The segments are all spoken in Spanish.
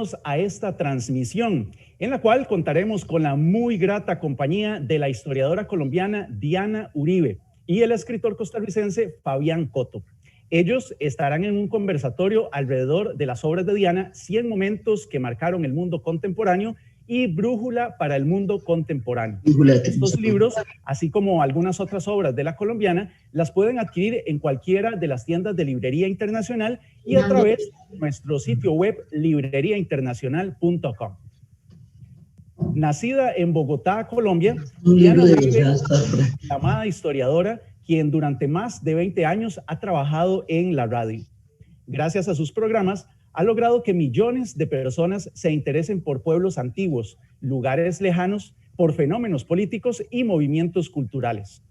bienvenidos a esta transmisión en la cual contaremos con la muy grata compañía de la historiadora colombiana Diana Uribe y el escritor costarricense Fabián Coto. Ellos estarán en un conversatorio alrededor de las obras de Diana, 100 momentos que marcaron el mundo contemporáneo y Brújula para el mundo contemporáneo. Estos libros, así como algunas otras obras de la colombiana, las pueden adquirir en cualquiera de las tiendas de Librería Internacional y a través de nuestro sitio web libreriainternacional.com. Nacida en Bogotá, Colombia, Diana Uribe, llamada historiadora, quien durante más de 20 años ha trabajado en la radio. Gracias a sus programas, ha logrado que millones de personas se interesen por pueblos antiguos, lugares lejanos, por fenómenos políticos y movimientos culturales.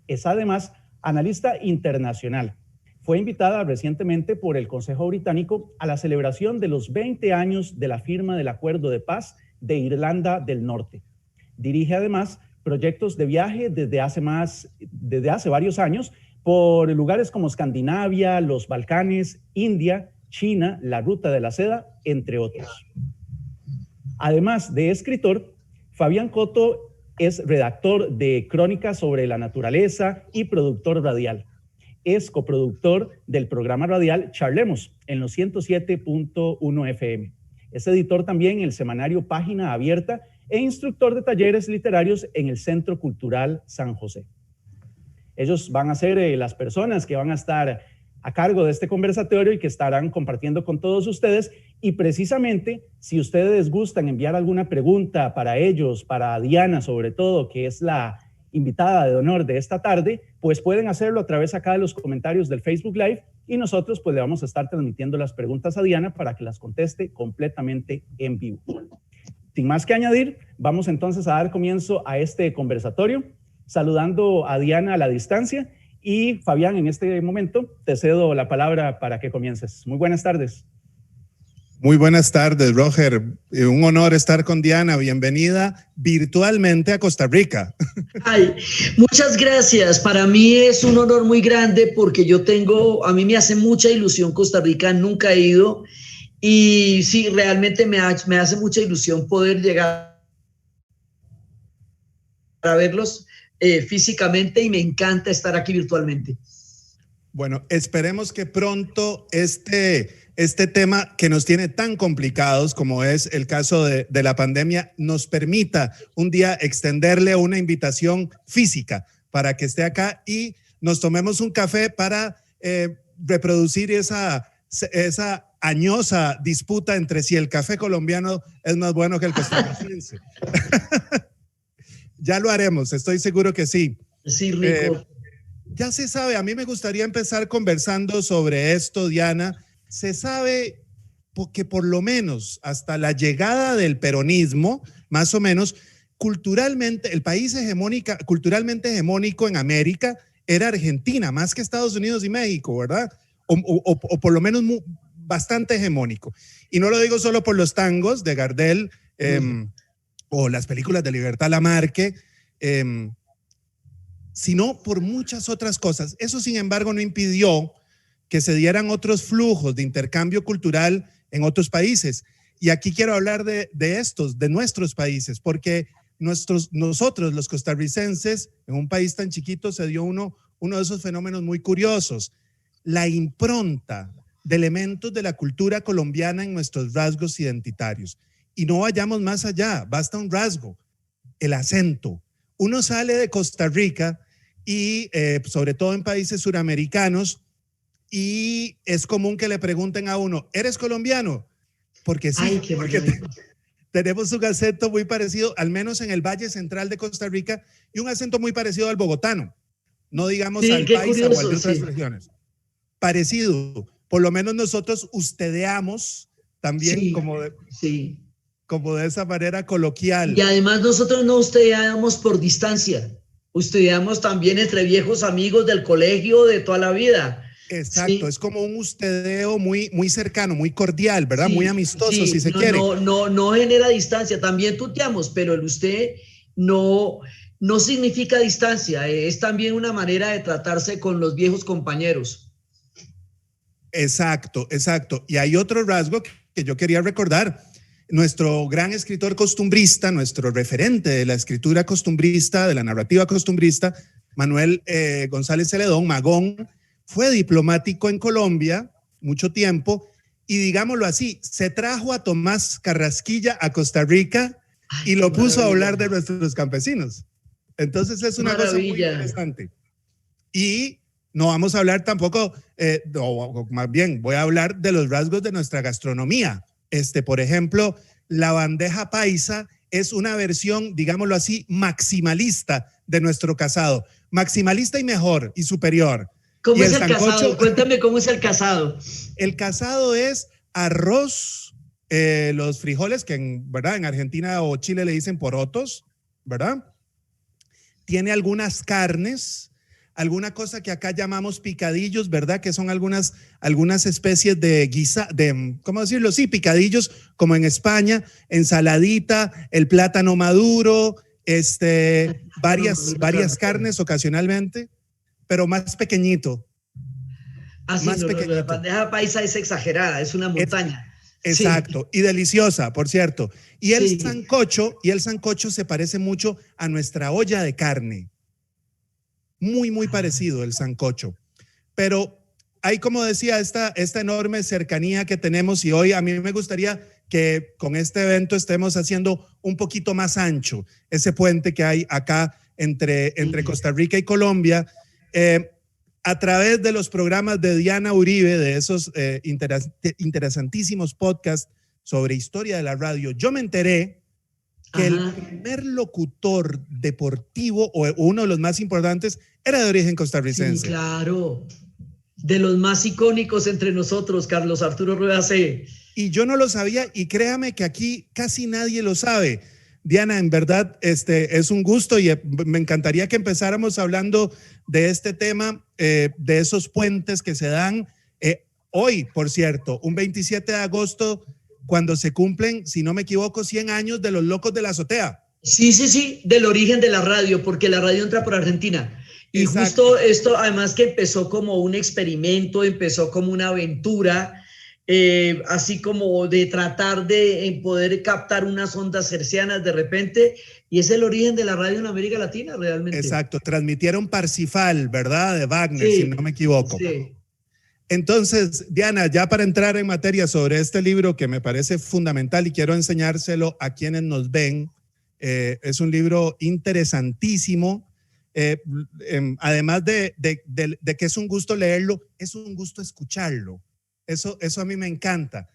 Es además analista internacional. Fue invitada recientemente por el Consejo Británico a la celebración de los 20 años de la firma del Acuerdo de Paz de Irlanda del Norte. Dirige además proyectos de viaje desde hace varios años por lugares como Escandinavia, los Balcanes, India, China, la Ruta de la Seda, entre otros. Además de escritor, Fabián Coto es redactor de crónicas sobre la naturaleza y productor radial. Es coproductor del programa radial Charlemos en los 107.1 FM. Es editor también en el semanario Página Abierta e instructor de talleres literarios en el Centro Cultural San José. Ellos van a ser las personas que van a estar a cargo de este conversatorio y que estarán compartiendo con todos ustedes. Y precisamente, si ustedes gustan enviar alguna pregunta para ellos, para Diana sobre todo, que es la invitada de honor de esta tarde, pues pueden hacerlo a través acá de los comentarios del Facebook Live y nosotros pues le vamos a estar transmitiendo las preguntas a Diana para que las conteste completamente en vivo. Sin más que añadir, vamos entonces a dar comienzo a este conversatorio, saludando a Diana a la distancia. Y Fabián, en este momento te cedo la palabra para que comiences. Muy buenas tardes. Muy buenas tardes, Roger. Un honor estar con Diana. Bienvenida virtualmente a Costa Rica. Ay, muchas gracias. Para mí es un honor muy grande porque a mí me hace mucha ilusión Costa Rica, nunca he ido. Y sí, realmente me hace mucha ilusión poder llegar a verlos físicamente y me encanta estar aquí virtualmente. Bueno, esperemos que pronto este tema que nos tiene tan complicados como es el caso de la pandemia nos permita un día extenderle una invitación física para que esté acá y nos tomemos un café para reproducir esa añosa disputa entre si el café colombiano es más bueno que el costarricense. Ya lo haremos, estoy seguro que sí. Sí, rico. Ya se sabe, a mí me gustaría empezar conversando sobre esto, Diana. Se sabe que por lo menos hasta la llegada del peronismo, más o menos, culturalmente, el país culturalmente hegemónico en América era Argentina, más que Estados Unidos y México, ¿verdad? O por lo menos bastante hegemónico. Y no lo digo solo por los tangos de Gardel, o las películas de Libertad Lamarque, sino por muchas otras cosas. Eso, sin embargo, no impidió que se dieran otros flujos de intercambio cultural en otros países. Y aquí quiero hablar de nuestros países, porque nosotros, los costarricenses, en un país tan chiquito, se dio uno de esos fenómenos muy curiosos. La impronta de elementos de la cultura colombiana en nuestros rasgos identitarios. Y no vayamos más allá, basta un rasgo, el acento. Uno sale de Costa Rica y sobre todo en países suramericanos y es común que le pregunten a uno, ¿eres colombiano? Porque sí, porque tenemos un acento muy parecido, al menos en el Valle Central de Costa Rica, y un acento muy parecido al bogotano, no digamos al paisa o al de otras regiones. Parecido, por lo menos nosotros ustedeamos también como de esa manera coloquial. Y además nosotros no ustedeamos por distancia, ustedeamos también entre viejos amigos del colegio de toda la vida. Exacto, es como un ustedeo muy, muy cercano, muy cordial, ¿verdad? Muy amistoso, si se quiere. No genera distancia, también tuteamos, pero el usted no significa distancia, es también una manera de tratarse con los viejos compañeros. Exacto. Y hay otro rasgo que yo quería recordar. nuestro gran escritor costumbrista, nuestro referente de la escritura costumbrista, de la narrativa costumbrista, Manuel González Celedón, Magón, fue diplomático en Colombia mucho tiempo y, digámoslo así, se trajo a Tomás Carrasquilla a Costa Rica y lo puso a hablar de nuestros campesinos. Entonces es una cosa muy interesante. Y no vamos a hablar tampoco, no, más bien voy a hablar de los rasgos de nuestra gastronomía. Por ejemplo, la bandeja paisa es una versión, digámoslo así, maximalista de nuestro casado. Maximalista y mejor y superior. ¿Cómo es el casado? Cuéntame cómo es el casado. El casado es arroz, los frijoles que ¿verdad? En Argentina o Chile le dicen porotos, ¿verdad? Tiene algunas carnes, alguna cosa que acá llamamos picadillos, ¿verdad? Que son algunas especies de ¿cómo decirlo? Sí, picadillos, como en España, ensaladita, el plátano maduro, varias carnes ocasionalmente, pero más pequeñito. Así más pequeñito. La bandeja paisa es exagerada, es una montaña. Exacto, sí. Y deliciosa, por cierto. Y el sancocho se parece mucho a nuestra olla de carne. Muy, muy parecido el sancocho. Pero hay, como decía, esta enorme cercanía que tenemos, y hoy a mí me gustaría que con este evento estemos haciendo un poquito más ancho ese puente que hay acá entre Costa Rica y Colombia, a través de los programas de Diana Uribe, de esos interesantísimos podcasts sobre historia de la radio. Yo me enteré que el primer locutor deportivo, o uno de los más importantes, era de origen costarricense. Sí, claro. De los más icónicos entre nosotros, Carlos Arturo Rueda C. Y yo no lo sabía, y créame que aquí casi nadie lo sabe. Diana, en verdad, es un gusto y me encantaría que empezáramos hablando de este tema, de esos puentes que se dan hoy, por cierto, un 27 de agosto, cuando se cumplen, si no me equivoco, 100 años de los Locos de la Azotea. Sí, del origen de la radio, porque la radio entra por Argentina. Y exacto. Justo esto, además que empezó como un experimento, empezó como una aventura, así como de tratar de poder captar unas ondas hercianas de repente, y es el origen de la radio en América Latina realmente. Exacto, transmitieron Parsifal, ¿verdad? De Wagner, sí, si no me equivoco. Sí. Entonces, Diana, ya para entrar en materia sobre este libro que me parece fundamental y quiero enseñárselo a quienes nos ven, es un libro interesantísimo. Además de que es un gusto leerlo, es un gusto escucharlo. Eso a mí me encanta.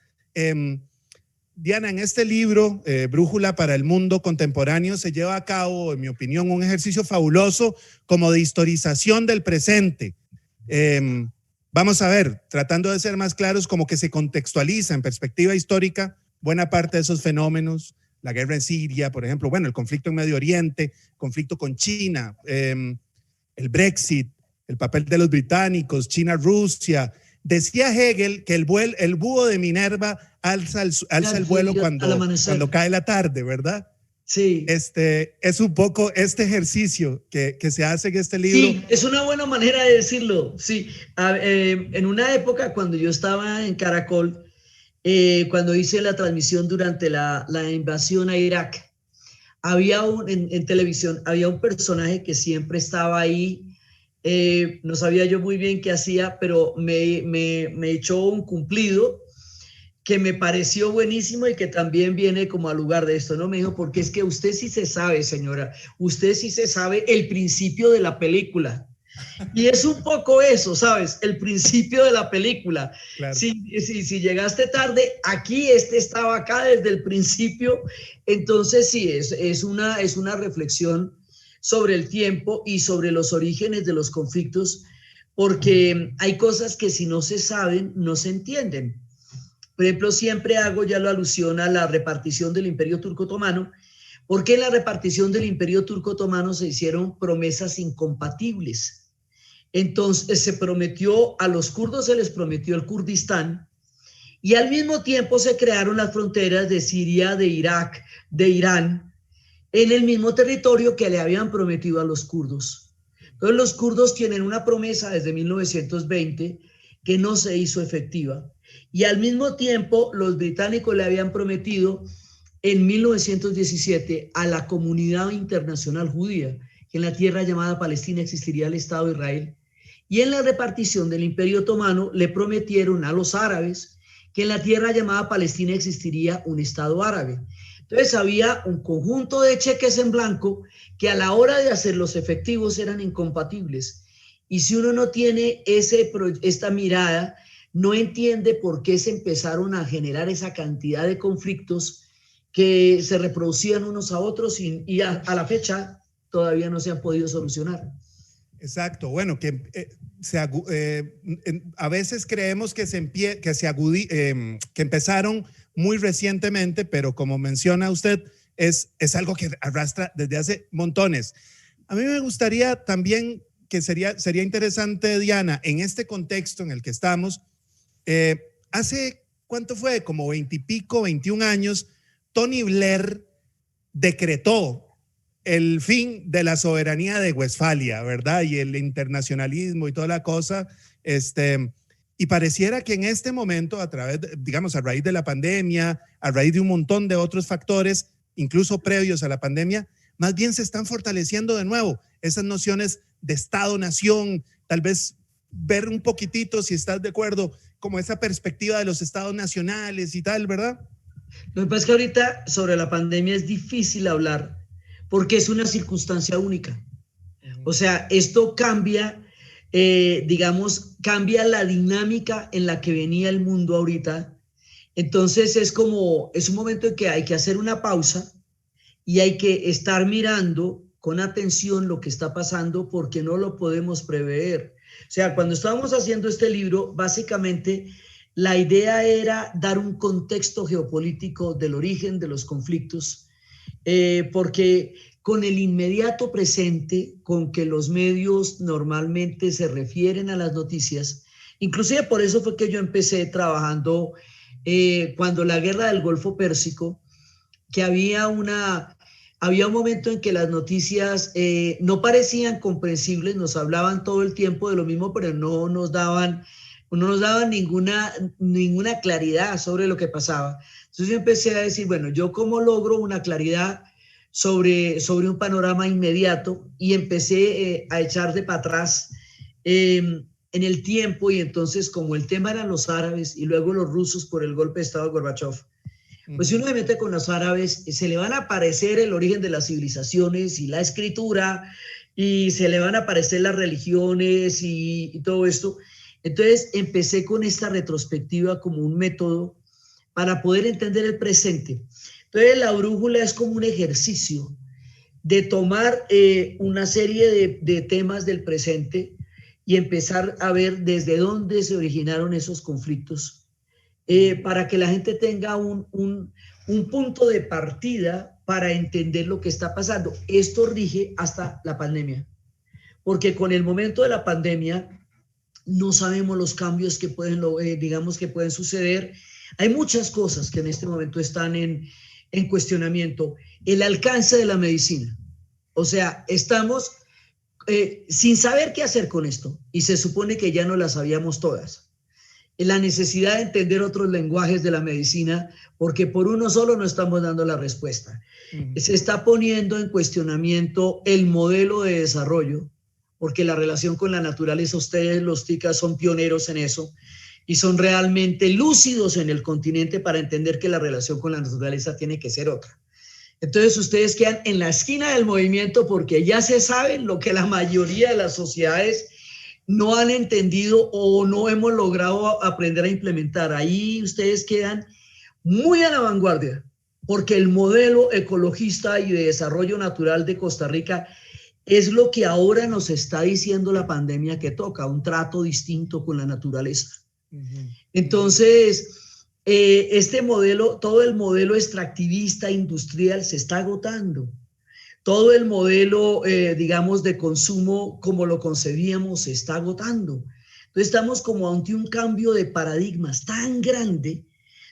Diana, en este libro, Brújula para el Mundo Contemporáneo, se lleva a cabo, en mi opinión, un ejercicio fabuloso como de historización del presente. Vamos a ver, tratando de ser más claros, como que se contextualiza en perspectiva histórica buena parte de esos fenómenos, la guerra en Siria, por ejemplo, bueno, el conflicto en Medio Oriente, conflicto con China, el Brexit, el papel de los británicos, China-Rusia. Decía Hegel que el búho de Minerva alza el vuelo cuando cae la tarde, ¿verdad? Sí. Es un poco este ejercicio que se hace en este libro. Sí, es una buena manera de decirlo. Sí, en una época cuando yo estaba en Caracol, cuando hice la transmisión durante la invasión a Irak, había en televisión, había un personaje que siempre estaba ahí. No sabía yo muy bien qué hacía, pero me echó un cumplido que me pareció buenísimo y que también viene como al lugar de esto, ¿no? Me dijo, porque es que usted sí se sabe, señora, usted sí se sabe el principio de la película. Y es un poco eso, ¿sabes? El principio de la película. Claro. Si llegaste tarde, aquí estaba acá desde el principio. Entonces sí, es una reflexión sobre el tiempo y sobre los orígenes de los conflictos, porque hay cosas que si no se saben, no se entienden. Por ejemplo, siempre hago ya la alusión a la repartición del Imperio Turco Otomano, porque en la repartición del Imperio Turco Otomano se hicieron promesas incompatibles. Entonces se prometió, a los kurdos se les prometió el Kurdistán, y al mismo tiempo se crearon las fronteras de Siria, de Irak, de Irán, en el mismo territorio que le habían prometido a los kurdos. Entonces los kurdos tienen una promesa desde 1920 que no se hizo efectiva. Y al mismo tiempo, los británicos le habían prometido en 1917 a la comunidad internacional judía que en la tierra llamada Palestina existiría el Estado de Israel. Y en la repartición del Imperio Otomano le prometieron a los árabes que en la tierra llamada Palestina existiría un Estado árabe. Entonces había un conjunto de cheques en blanco que a la hora de hacerlos efectivos eran incompatibles. Y si uno no tiene esta mirada, no entiende por qué se empezaron a generar esa cantidad de conflictos que se reproducían unos a otros y a la fecha todavía no se han podido solucionar. Exacto, bueno, que a veces creemos que empezaron muy recientemente, pero como menciona usted, es algo que arrastra desde hace montones. A mí me gustaría también que sería interesante, Diana, en este contexto en el que estamos, hace, ¿cuánto fue? Como 20 y pico, 21 años, Tony Blair decretó el fin de la soberanía de Westfalia, ¿verdad? Y el internacionalismo y toda la cosa, y pareciera que en este momento, a raíz de la pandemia, a raíz de un montón de otros factores, incluso previos a la pandemia, más bien se están fortaleciendo de nuevo esas nociones de Estado-nación, tal vez ver un poquitito, si estás de acuerdo, como esa perspectiva de los estados nacionales y tal, ¿verdad? Lo que pasa es que ahorita sobre la pandemia es difícil hablar porque es una circunstancia única. O sea, esto cambia, cambia la dinámica en la que venía el mundo ahorita. Entonces es un momento en que hay que hacer una pausa y hay que estar mirando con atención lo que está pasando porque no lo podemos prever. O sea, cuando estábamos haciendo este libro, básicamente la idea era dar un contexto geopolítico del origen de los conflictos, porque con el inmediato presente con que los medios normalmente se refieren a las noticias, inclusive por eso fue que yo empecé trabajando cuando la guerra del Golfo Pérsico, que había un momento en que las noticias no parecían comprensibles, nos hablaban todo el tiempo de lo mismo, pero no nos daban ninguna claridad sobre lo que pasaba. Entonces yo empecé a decir, bueno, ¿yo cómo logro una claridad sobre un panorama inmediato? Y empecé a echarse para atrás en el tiempo, y entonces como el tema eran los árabes y luego los rusos por el golpe de Estado de Gorbachev, pues si uno se mete con los árabes, se le van a aparecer el origen de las civilizaciones y la escritura, y se le van a aparecer las religiones y todo esto. Entonces empecé con esta retrospectiva como un método para poder entender el presente. Entonces la brújula es como un ejercicio de tomar una serie de temas del presente y empezar a ver desde dónde se originaron esos conflictos, para que la gente tenga un punto de partida para entender lo que está pasando. Esto rige hasta la pandemia, porque con el momento de la pandemia no sabemos los cambios que pueden suceder. Hay muchas cosas que en este momento están en cuestionamiento. El alcance de la medicina. O sea, estamos sin saber qué hacer con esto, y se supone que ya no las sabíamos todas. La necesidad de entender otros lenguajes de la medicina, porque por uno solo no estamos dando la respuesta. Se está poniendo en cuestionamiento el modelo de desarrollo, porque la relación con la naturaleza, ustedes los ticas son pioneros en eso y son realmente lúcidos en el continente para entender que la relación con la naturaleza tiene que ser otra. Entonces ustedes quedan en la esquina del movimiento porque ya se saben lo que la mayoría de las sociedades no han entendido o no hemos logrado aprender a implementar. Ahí ustedes quedan muy a la vanguardia, porque el modelo ecologista y de desarrollo natural de Costa Rica es lo que ahora nos está diciendo la pandemia que toca, un trato distinto con la naturaleza. Entonces, este modelo, todo el modelo extractivista industrial se está agotando. Todo el modelo, de consumo como lo concebíamos se está agotando. Entonces estamos como ante un cambio de paradigmas tan grande.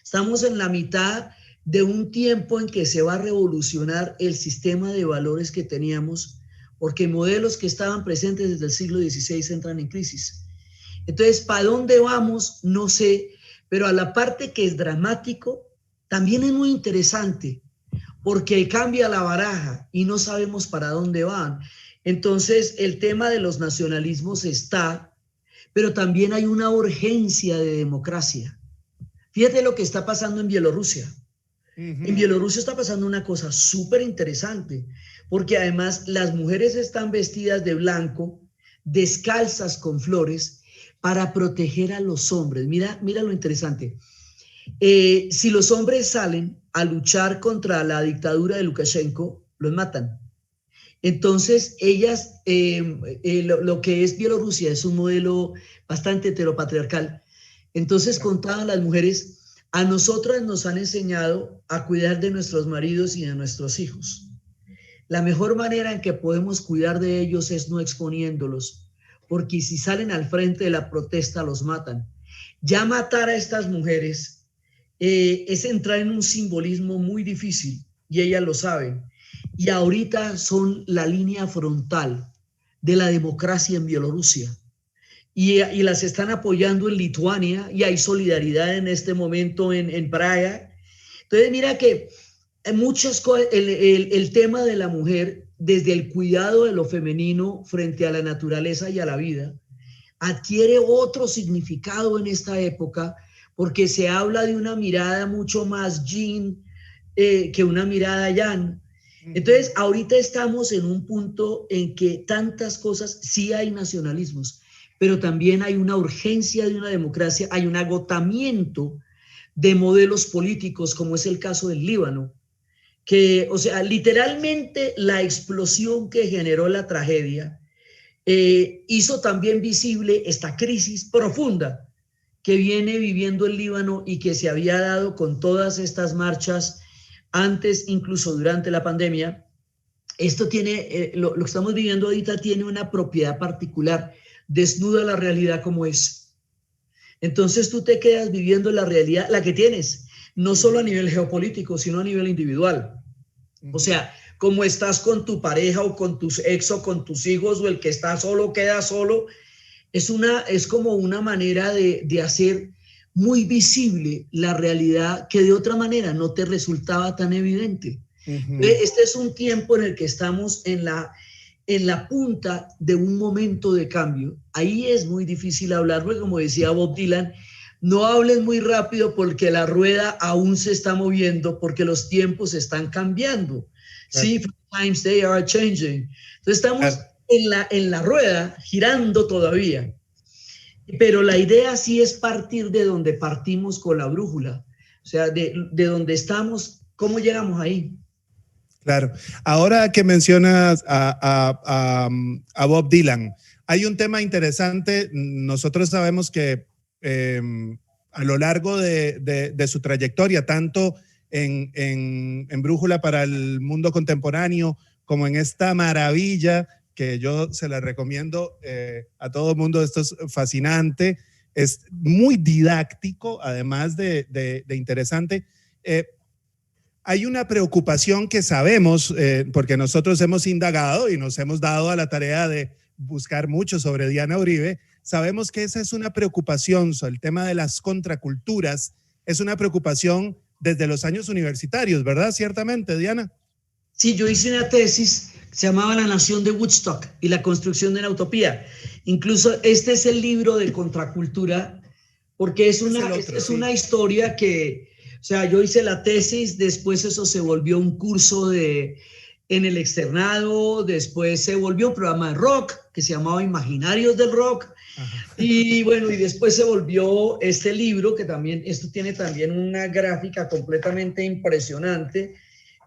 Estamos en la mitad de un tiempo en que se va a revolucionar el sistema de valores que teníamos, porque modelos que estaban presentes desde el siglo XVI entran en crisis. Entonces, ¿para dónde vamos? No sé, pero a la parte que es dramático, también es muy interesante, porque cambia la baraja y no sabemos para dónde van. Entonces, el tema de los nacionalismos está, pero también hay una urgencia de democracia. Fíjate lo que está pasando en Bielorrusia. En Bielorrusia está pasando una cosa súper interesante, porque además las mujeres están vestidas de blanco, descalzas con flores, para proteger a los hombres. Mira lo interesante. Si los hombres salen a luchar contra la dictadura de Lukashenko, los matan. Entonces, ellas, lo que es Bielorrusia es un modelo bastante heteropatriarcal. Entonces, contaban las mujeres, a nosotras nos han enseñado a cuidar de nuestros maridos y de nuestros hijos. La mejor manera en que podemos cuidar de ellos es no exponiéndolos, porque si salen al frente de la protesta los matan. Ya matar a estas mujeres es entrar en un simbolismo muy difícil y ellas lo saben. Y ahorita son la línea frontal de la democracia en Bielorrusia. Y las están apoyando en Lituania y hay solidaridad en este momento en Praga. Entonces mira que muchas cosas, el tema de la mujer desde el cuidado de lo femenino frente a la naturaleza y a la vida adquiere otro significado en esta época porque se habla de una mirada mucho más yin que una mirada yang. Entonces ahorita estamos en un punto en que tantas cosas, sí hay nacionalismos, pero también hay una urgencia de una democracia, hay un agotamiento de modelos políticos, como es el caso del Líbano, que, o sea, literalmente la explosión que generó la tragedia hizo también visible esta crisis profunda que viene viviendo el Líbano y que se había dado con todas estas marchas antes, incluso durante la pandemia. Esto tiene, lo que estamos viviendo ahorita tiene una propiedad particular, desnuda la realidad como es. Entonces tú te quedas viviendo la realidad, la que tienes, no solo a nivel geopolítico, sino a nivel individual. O sea, como estás con tu pareja o con tus ex o con tus hijos, o el que está solo queda solo, es como una manera de hacer muy visible la realidad que de otra manera no te resultaba tan evidente. Este es un tiempo en el que estamos en la punta de un momento de cambio. Ahí es muy difícil hablar, porque como decía Bob Dylan, no hablen muy rápido porque la rueda aún se está moviendo, porque los tiempos están cambiando. Sí, times they are changing. Entonces estamos en la rueda girando todavía. Pero la idea sí es partir de donde partimos con la brújula. O sea, de donde estamos, ¿cómo llegamos ahí? Claro. Ahora que mencionas a Bob Dylan, hay un tema interesante. Nosotros sabemos que a lo largo de su trayectoria, tanto en Brújula para el Mundo Contemporáneo, como en esta maravilla que yo se la recomiendo a todo el mundo, esto es fascinante, es muy didáctico, además de interesante. Hay una preocupación que sabemos, porque nosotros hemos indagado y nos hemos dado a la tarea de buscar mucho sobre Diana Uribe. Sabemos que esa es una preocupación, el tema de las contraculturas es una preocupación desde los años universitarios, ¿verdad? Ciertamente, Diana. Sí, yo hice una tesis que se llamaba La Nación de Woodstock y la construcción de la utopía. Incluso este es el libro de contracultura, porque es una historia que, o sea, yo hice la tesis, después eso se volvió un curso en el externado, después se volvió un programa de rock que se llamaba Imaginarios del Rock. Ajá. Y bueno, y después se volvió este libro que también, esto tiene también una gráfica completamente impresionante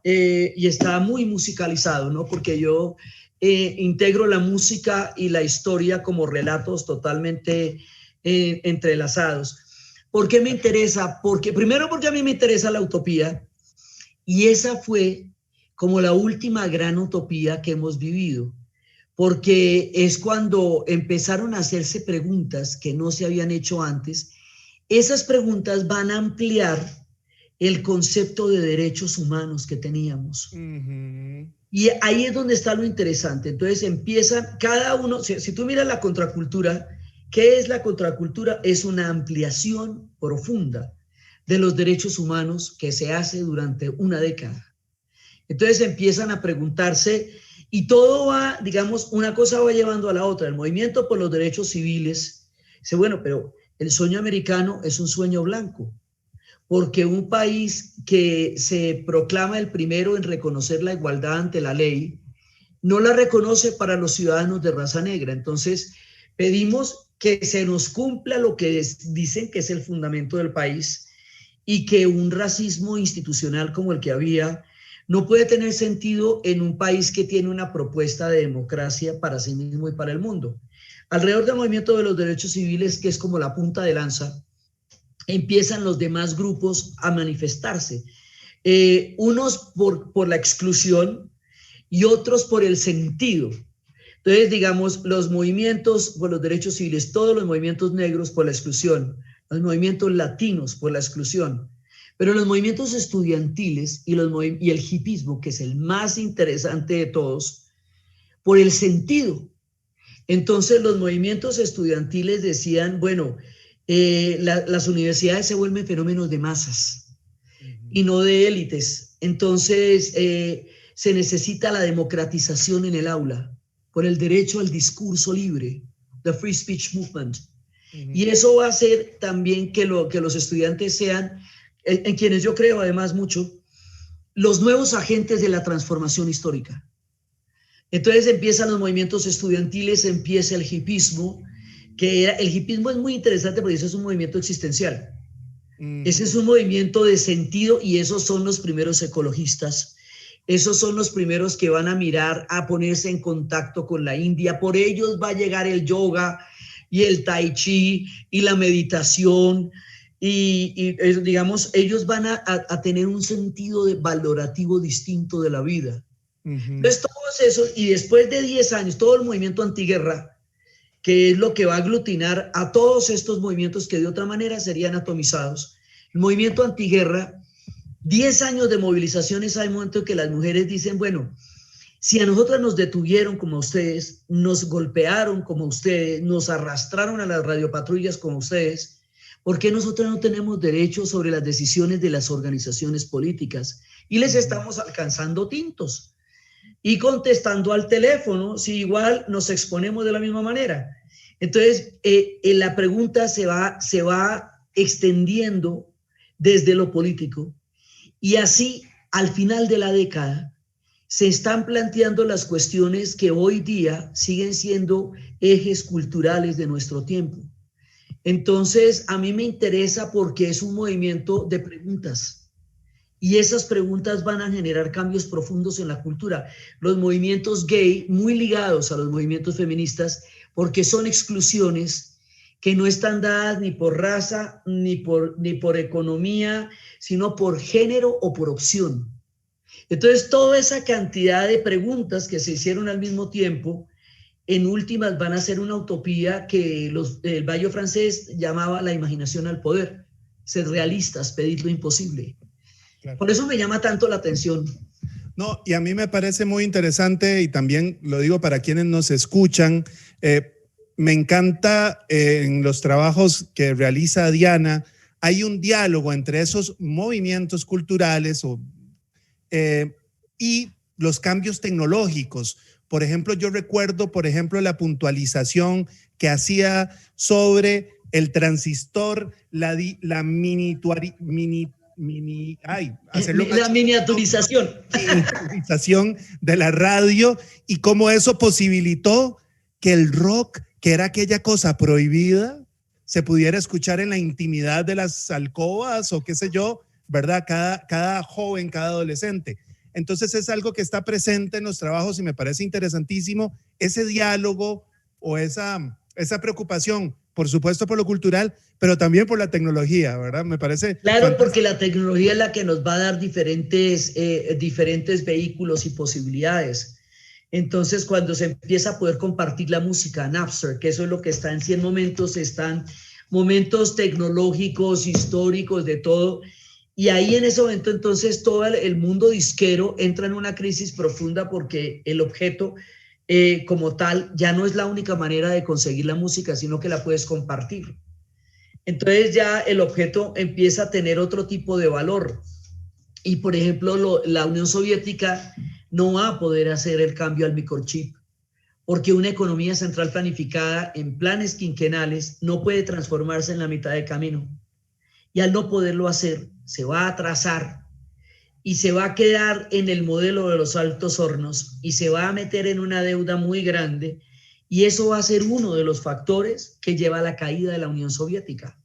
y está muy musicalizado, ¿no? Porque yo integro la música y la historia como relatos totalmente entrelazados. ¿Por qué me interesa? Primero porque a mí me interesa la utopía y esa fue como la última gran utopía que hemos vivido, porque es cuando empezaron a hacerse preguntas que no se habían hecho antes. Esas preguntas van a ampliar el concepto de derechos humanos que teníamos. Y ahí es donde está lo interesante. Entonces empiezan cada uno, si tú miras la contracultura, ¿Qué es la contracultura? Es una ampliación profunda de los derechos humanos que se hace durante una década. Entonces empiezan a preguntarse y todo va, digamos, una cosa va llevando a la otra. El movimiento por los derechos civiles dice, bueno, pero el sueño americano es un sueño blanco, porque un país que se proclama el primero en reconocer la igualdad ante la ley, no la reconoce para los ciudadanos de raza negra. Entonces pedimos que se nos cumpla lo que dicen que es el fundamento del país y que un racismo institucional como el que había no puede tener sentido en un país que tiene una propuesta de democracia para sí mismo y para el mundo. Alrededor del movimiento de los derechos civiles, que es como la punta de lanza, empiezan los demás grupos a manifestarse. Unos por la exclusión y otros por el sentido. Entonces, digamos, los movimientos por los derechos civiles, todos los movimientos negros por la exclusión, los movimientos latinos por la exclusión, pero los movimientos estudiantiles y el hipismo, que es el más interesante de todos, por el sentido. Entonces, los movimientos estudiantiles decían, bueno, las universidades se vuelven fenómenos de masas y no de élites. Entonces, se necesita la democratización en el aula por el derecho al discurso libre, the free speech movement. Y eso va a hacer también que los estudiantes sean, en quienes yo creo además mucho, los nuevos agentes de la transformación histórica. Entonces empiezan los movimientos estudiantiles, empieza el hipismo, el hipismo es muy interesante porque eso es un movimiento existencial. Ese es un movimiento de sentido y esos son los primeros ecologistas. Esos son los primeros que van a mirar, a ponerse en contacto con la India. Por ellos va a llegar el yoga y el tai chi y la meditación. Y digamos, ellos van a tener un sentido valorativo distinto de la vida. Entonces, todos esos, y después de 10 años, todo el movimiento antiguerra, que es lo que va a aglutinar a todos estos movimientos que de otra manera serían atomizados. El movimiento antiguerra, 10 años de movilizaciones, hay momentos que las mujeres dicen, bueno, si a nosotras nos detuvieron como a ustedes, nos golpearon como a ustedes, nos arrastraron a las radiopatrullas como a ustedes, ¿por qué nosotras no tenemos derecho sobre las decisiones de las organizaciones políticas? Y les estamos alcanzando tintos y contestando al teléfono, si igual nos exponemos de la misma manera. Entonces, la pregunta se va extendiendo desde lo político y así, al final de la década, se están planteando las cuestiones que hoy día siguen siendo ejes culturales de nuestro tiempo. Entonces, a mí me interesa porque es un movimiento de preguntas. Y esas preguntas van a generar cambios profundos en la cultura. Los movimientos gay, muy ligados a los movimientos feministas, porque son exclusiones que no están dadas ni por raza, ni por economía, sino por género o por opción. Entonces, toda esa cantidad de preguntas que se hicieron al mismo tiempo, en últimas van a ser una utopía que el Bayo francés llamaba la imaginación al poder. Ser realistas, pedir lo imposible. Claro. Por eso me llama tanto la atención. No, y a mí me parece muy interesante y también lo digo para quienes nos escuchan, me encanta en los trabajos que realiza Diana, hay un diálogo entre esos movimientos culturales y los cambios tecnológicos. Por ejemplo, yo recuerdo, la puntualización que hacía sobre el transistor, la miniaturización de la radio y cómo eso posibilitó que el rock, que era aquella cosa prohibida, se pudiera escuchar en la intimidad de las alcobas o qué sé yo, ¿verdad? Cada joven, cada adolescente. Entonces es algo que está presente en los trabajos y me parece interesantísimo ese diálogo o esa preocupación, por supuesto por lo cultural, pero también por la tecnología, ¿verdad? Me parece claro, fantástico. Porque la tecnología es la que nos va a dar diferentes vehículos y posibilidades. Entonces, cuando se empieza a poder compartir la música, Napster, que eso es lo que está en 100 momentos, están momentos tecnológicos, históricos, de todo. Y ahí en ese momento, entonces, todo el mundo disquero entra en una crisis profunda porque el objeto como tal, ya no es la única manera de conseguir la música, sino que la puedes compartir. Entonces ya el objeto empieza a tener otro tipo de valor. Y por ejemplo, la Unión Soviética no va a poder hacer el cambio al microchip, porque una economía central planificada en planes quinquenales no puede transformarse en la mitad de camino. Y al no poderlo hacer, se va a atrasar y se va a quedar en el modelo de los altos hornos y se va a meter en una deuda muy grande, y eso va a ser uno de los factores que lleva a la caída de la Unión Soviética.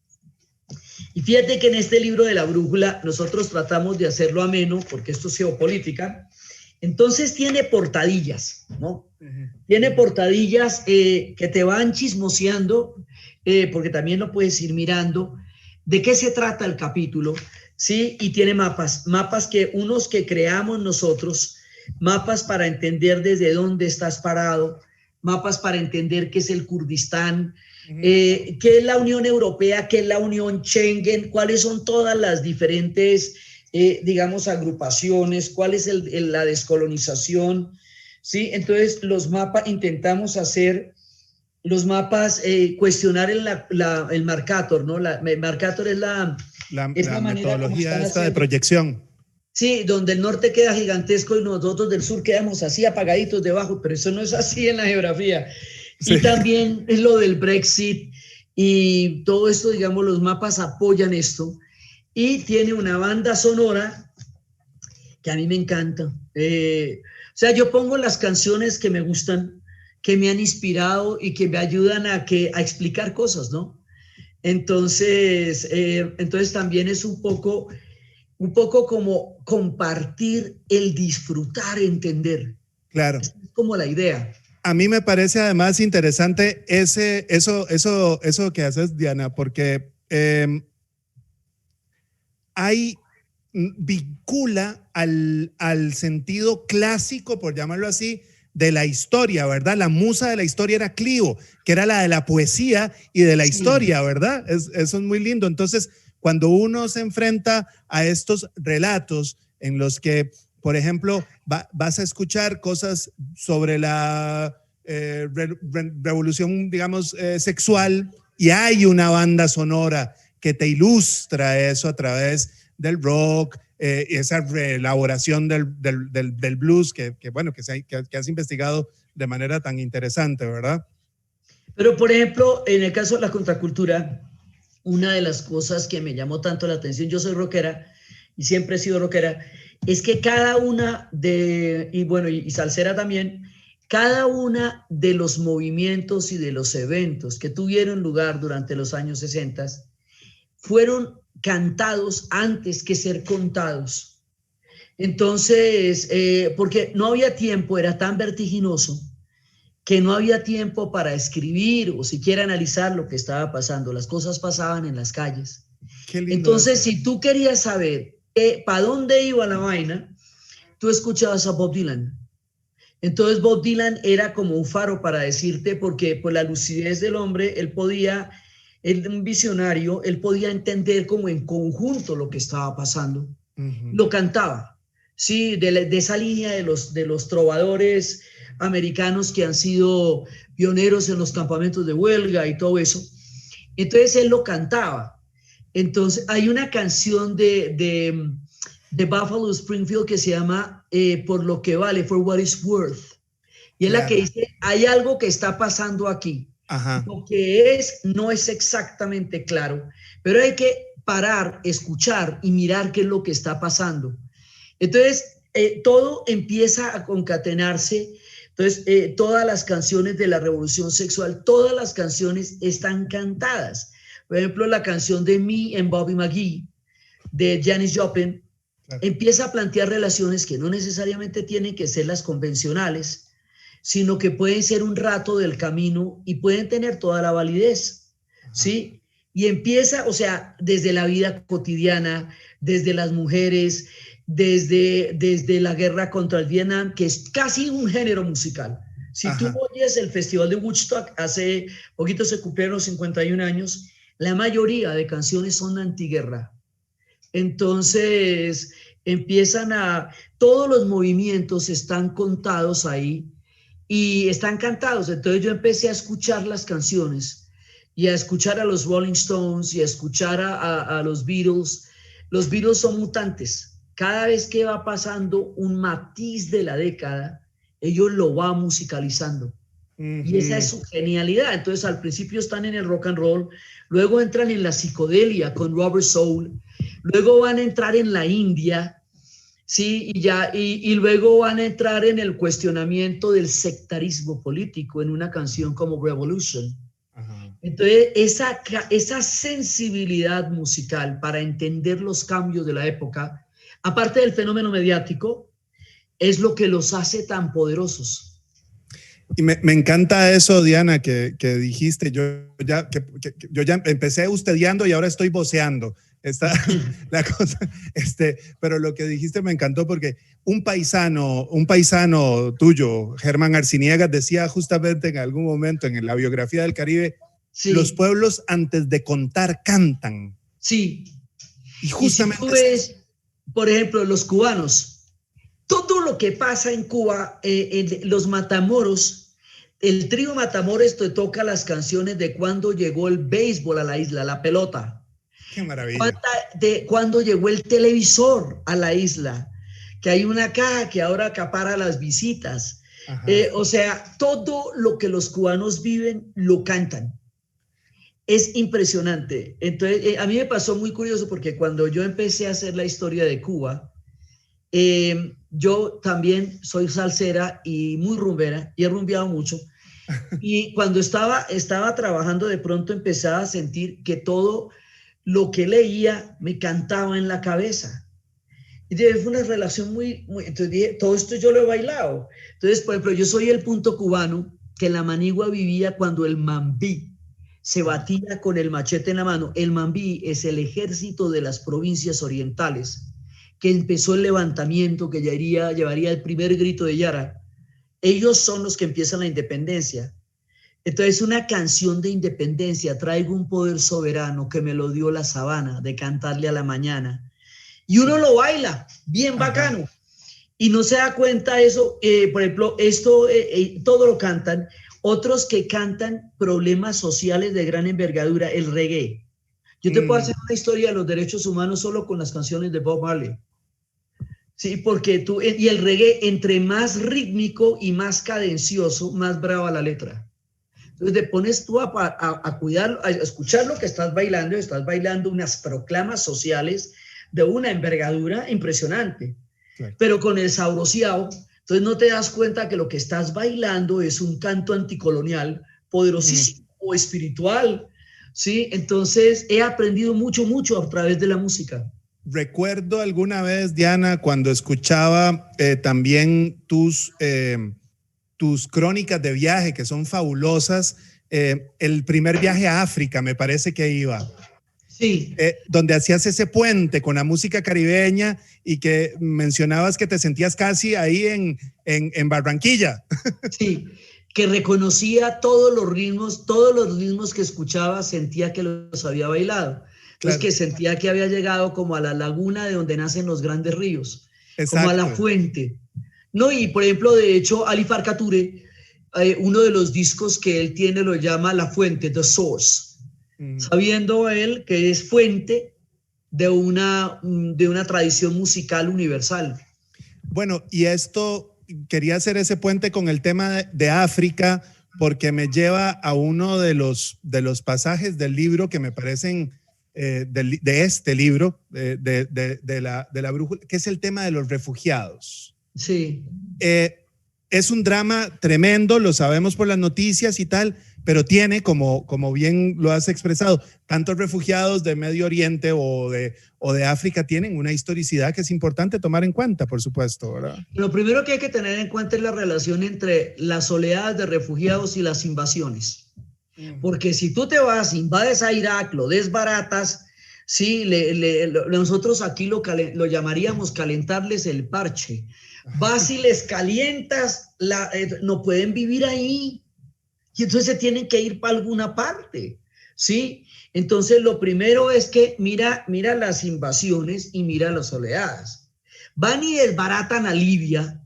Y fíjate que en este libro de la brújula nosotros tratamos de hacerlo ameno, porque esto es geopolítica. Entonces tiene portadillas, ¿no? Tiene portadillas que te van chismoseando, porque también lo puedes ir mirando, de qué se trata el capítulo, ¿sí? Y tiene mapas que unos que creamos nosotros, mapas para entender desde dónde estás parado, mapas para entender qué es el Kurdistán, qué es la Unión Europea, qué es la Unión Schengen, cuáles son todas las diferentes, digamos, agrupaciones, cuál es la descolonización, ¿sí? Entonces, los mapas, intentamos hacer los mapas, cuestionar el Mercator, ¿no? El Mercator es la metodología esta de proyección. Sí, donde el norte queda gigantesco y nosotros del sur quedamos así apagaditos debajo, pero eso no es así en la geografía. Sí. Y también es lo del Brexit y todo esto, digamos, los mapas apoyan esto. Y tiene una banda sonora que a mí me encanta. O sea, yo pongo las canciones que me gustan, que me han inspirado y que me ayudan a explicar cosas, ¿no? Entonces también es un poco como compartir el disfrutar, entender. Claro. Es como la idea. A mí me parece además interesante eso que haces, Diana, porque vincula al sentido clásico, por llamarlo así, de la historia, ¿verdad? La musa de la historia era Clio, que era la de la poesía y de la historia, ¿verdad? Eso es muy lindo. Entonces, cuando uno se enfrenta a estos relatos en los que, por ejemplo, vas a escuchar cosas sobre la revolución, digamos, sexual, y hay una banda sonora que te ilustra eso a través del rock, esa reelaboración del blues que has investigado de manera tan interesante, ¿verdad? Pero, por ejemplo, en el caso de la contracultura, una de las cosas que me llamó tanto la atención, yo soy rockera y siempre he sido rockera, es que cada una y salsera también, cada una de los movimientos y de los eventos que tuvieron lugar durante los años 60 fueron cantados antes que ser contados. Entonces, porque no había tiempo, era tan vertiginoso que no había tiempo para escribir o siquiera analizar lo que estaba pasando. Las cosas pasaban en las calles. Entonces, si tú querías saber para dónde iba la vaina, tú escuchabas a Bob Dylan. Entonces, Bob Dylan era como un faro para decirte, porque por la lucidez del hombre, un visionario, él podía entender como en conjunto lo que estaba pasando. Lo cantaba, sí, de esa línea de los trovadores americanos que han sido pioneros en los campamentos de huelga y todo eso. Entonces él lo cantaba. Entonces hay una canción de Buffalo Springfield que se llama Por lo que vale, For What It's Worth. Y es la que dice, hay algo que está pasando aquí. Ajá. Lo que no es exactamente claro, pero hay que parar, escuchar y mirar qué es lo que está pasando. Entonces, todo empieza a concatenarse. Entonces, todas las canciones de la revolución sexual, todas las canciones están cantadas. Por ejemplo, la canción de Me and Bobby McGee, de Janis Joplin, empieza a plantear relaciones que no necesariamente tienen que ser las convencionales, sino que pueden ser un rato del camino y pueden tener toda la validez, ¿sí? Y empieza, o sea, desde la vida cotidiana, desde las mujeres, desde la guerra contra el Vietnam, que es casi un género musical. Si tú oyes el Festival de Woodstock, hace poquito se cumplieron 51 años, la mayoría de canciones son antiguerra. Entonces, todos los movimientos están contados ahí. y están cantados. Entonces yo empecé a escuchar las canciones y a escuchar a los Rolling Stones y a escuchar a los Beatles. Los Beatles son mutantes. Cada vez que va pasando un matiz de la década, ellos lo van musicalizando. Y esa es su genialidad. Entonces al principio están en el rock and roll, luego entran en la psicodelia con Rubber Soul, luego van a entrar en la India, sí, y luego van a entrar en el cuestionamiento del sectarismo político en una canción como Revolution. Ajá. Entonces esa sensibilidad musical para entender los cambios de la época, aparte del fenómeno mediático, es lo que los hace tan poderosos. Y me encanta eso, Diana, que dijiste. Yo ya empecé ustedeando y ahora estoy voceando. Está la cosa, pero lo que dijiste me encantó porque un paisano tuyo, Germán Arciniegas, decía justamente en algún momento en la biografía del Caribe, sí, los pueblos antes de contar cantan. Sí. Y justamente. Y si tú ves, por ejemplo, los cubanos, todo lo que pasa en Cuba, los Matamoros, el trío Matamoros te toca las canciones de cuando llegó el béisbol a la isla, la pelota. Qué maravilla. De cuando llegó el televisor a la isla, que hay una caja que ahora acapara las visitas. O sea, todo lo que los cubanos viven lo cantan. Es impresionante. Entonces, a mí me pasó muy curioso porque cuando yo empecé a hacer la historia de Cuba, yo también soy salsera y muy rumbera y he rumbeado mucho. Y cuando estaba trabajando, de pronto empezaba a sentir que todo lo que leía me cantaba en la cabeza. Y fue una relación muy, entonces dije, todo esto yo lo he bailado. Entonces, por ejemplo, yo soy el punto cubano que en la Manigua vivía cuando el mambí se batía con el machete en la mano. El mambí es el ejército de las provincias orientales que empezó el levantamiento que llevaría el primer grito de Yara. Ellos son los que empiezan la independencia. Entonces, una canción de independencia, traigo un poder soberano que me lo dio la sabana, de cantarle a la mañana. Y uno lo baila, bien bacano. Y no se da cuenta eso, por ejemplo, esto, todo lo cantan. Otros que cantan problemas sociales de gran envergadura, el reggae. Yo te puedo hacer una historia de los derechos humanos solo con las canciones de Bob Marley. Sí, porque y el reggae, entre más rítmico y más cadencioso, más brava la letra. Entonces te pones tú a cuidar, a escuchar lo que estás bailando unas proclamas sociales de una envergadura impresionante, claro, pero con el sabrosiao. Entonces no te das cuenta que lo que estás bailando es un canto anticolonial poderosísimo o espiritual, ¿sí? Entonces he aprendido mucho a través de la música. Recuerdo alguna vez, Diana, cuando escuchaba también tus crónicas de viaje, que son fabulosas, el primer viaje a África, me parece que iba. Sí. Donde hacías ese puente con la música caribeña y que mencionabas que te sentías casi ahí en Barranquilla. Sí, que reconocía todos los ritmos que escuchaba, sentía que los había bailado. Entonces, claro, que sentía que había llegado como a la laguna de donde nacen los grandes ríos. Exacto. Como a la fuente. No, y por ejemplo, de hecho, Ali Farka Touré, uno de los discos que él tiene lo llama La Fuente, The Source. Sabiendo él que es fuente de una tradición musical universal. Bueno, y esto, quería hacer ese puente con el tema de África, porque me lleva a uno de los pasajes del libro que me parecen, de este libro, de la brújula, que es el tema de los refugiados. Sí. Es un drama tremendo, lo sabemos por las noticias y tal, pero tiene, como bien lo has expresado, tantos refugiados de Medio Oriente o de África tienen una historicidad que es importante tomar en cuenta, por supuesto, ¿verdad? Lo primero que hay que tener en cuenta es la relación entre las oleadas de refugiados y las invasiones. Porque si tú te vas, invades a Irak, lo desbaratas, sí, nosotros aquí lo llamaríamos calentarles el parche. Vas y les calientas, no pueden vivir ahí. Y entonces se tienen que ir para alguna parte, ¿sí? Entonces lo primero es que mira las invasiones y mira las oleadas. Van y desbaratan a Libia,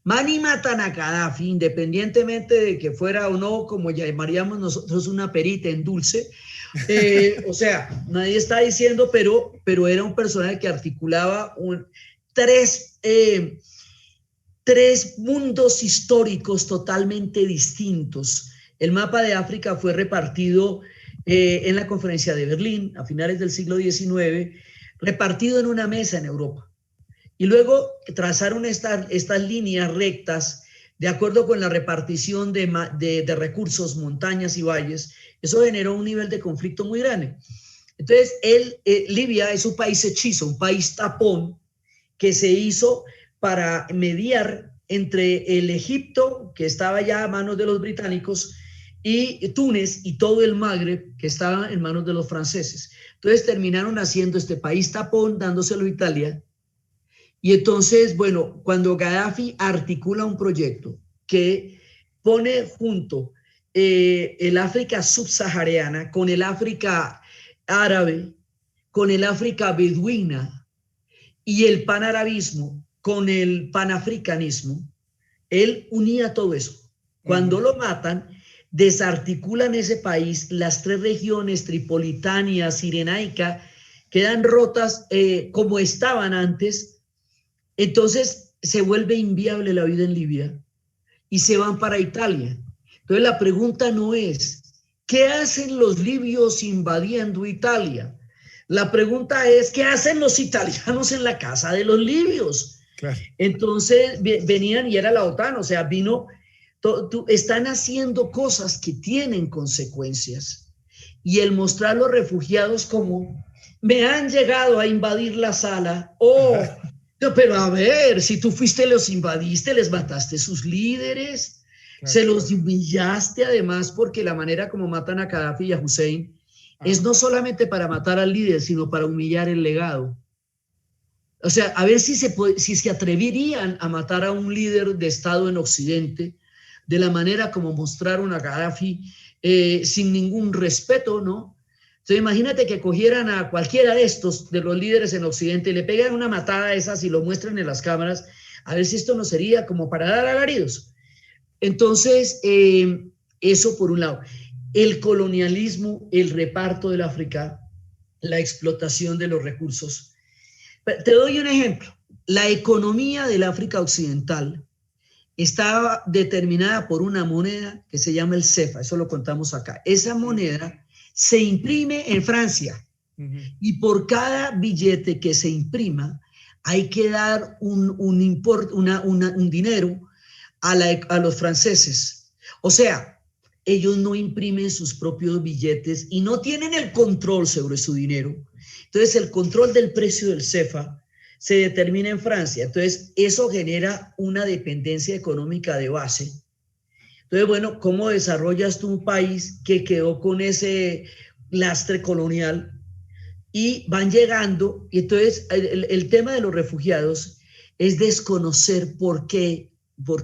Van y matan a Gaddafi, independientemente de que fuera o no, como llamaríamos nosotros, una perita en dulce. O sea, nadie está diciendo, pero era un personaje que articulaba tres mundos históricos totalmente distintos. El mapa de África fue repartido en la conferencia de Berlín a finales del siglo XIX, repartido en una mesa en Europa. Y luego trazaron estas líneas rectas de acuerdo con la repartición de recursos, montañas y valles. Eso generó un nivel de conflicto muy grande. Entonces, Libia es un país hechizo, un país tapón que se hizo para mediar entre el Egipto, que estaba ya a manos de los británicos, y Túnez y todo el Magreb, que estaba en manos de los franceses. Entonces terminaron haciendo este país tapón, dándoselo a Italia. Y entonces, bueno, cuando Gaddafi articula un proyecto que pone junto el África subsahariana con el África árabe, con el África beduina y el panarabismo con el panafricanismo, él unía todo eso. Cuando lo matan, desarticulan ese país, las tres regiones, Tripolitania, Cirenaica, quedan rotas como estaban antes. Entonces se vuelve inviable la vida en Libia y se van para Italia. Entonces la pregunta no es, ¿qué hacen los libios invadiendo Italia? La pregunta es, ¿qué hacen los italianos en la casa de los libios? Claro. Entonces venían y era la OTAN, o sea, vino, están haciendo cosas que tienen consecuencias. Y el mostrar a los refugiados como, me han llegado a invadir la sala, pero a ver, si tú fuiste, los invadiste, les mataste sus líderes, claro, se los humillaste además, porque la manera como matan a Gaddafi y a Hussein es no solamente para matar al líder, sino para humillar el legado. O sea, a ver si se atreverían a matar a un líder de Estado en Occidente de la manera como mostraron a Gaddafi, sin ningún respeto, ¿no? Entonces imagínate que cogieran a cualquiera de estos, de los líderes en Occidente, y le pegan una matada a esas y lo muestran en las cámaras, a ver si esto no sería como para dar alaridos. Entonces, eso por un lado. El colonialismo, el reparto del África, la explotación de los recursos. Te doy un ejemplo. La economía del África Occidental estaba determinada por una moneda que se llama el CEFA, eso lo contamos acá. Esa moneda se imprime en Francia y por cada billete que se imprima hay que dar un dinero a los franceses. O sea, ellos no imprimen sus propios billetes y no tienen el control sobre su dinero. Entonces, el control del precio del CEFA se determina en Francia. Entonces, eso genera una dependencia económica de base. Entonces, bueno, ¿cómo desarrollas tú un país que quedó con ese lastre colonial? Y van llegando, y entonces el tema de los refugiados es desconocer por qué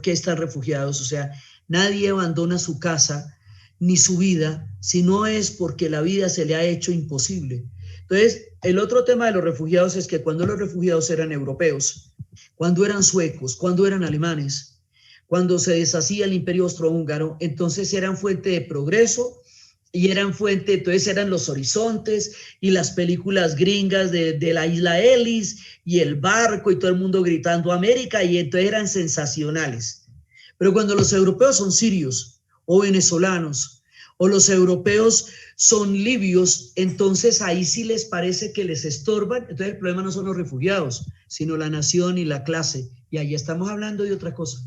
están refugiados. O sea, nadie abandona su casa ni su vida, si no es porque la vida se le ha hecho imposible. Entonces, el otro tema de los refugiados es que cuando los refugiados eran europeos, cuando eran suecos, cuando eran alemanes, cuando se deshacía el imperio austrohúngaro, entonces eran fuente de progreso y eran fuente, entonces eran los horizontes y las películas gringas de la isla Ellis y el barco y todo el mundo gritando América, y entonces eran sensacionales. Pero cuando los europeos son sirios o venezolanos, o los europeos son libios, entonces ahí sí les parece que les estorban. Entonces el problema no son los refugiados, sino la nación y la clase, y ahí estamos hablando de otra cosa.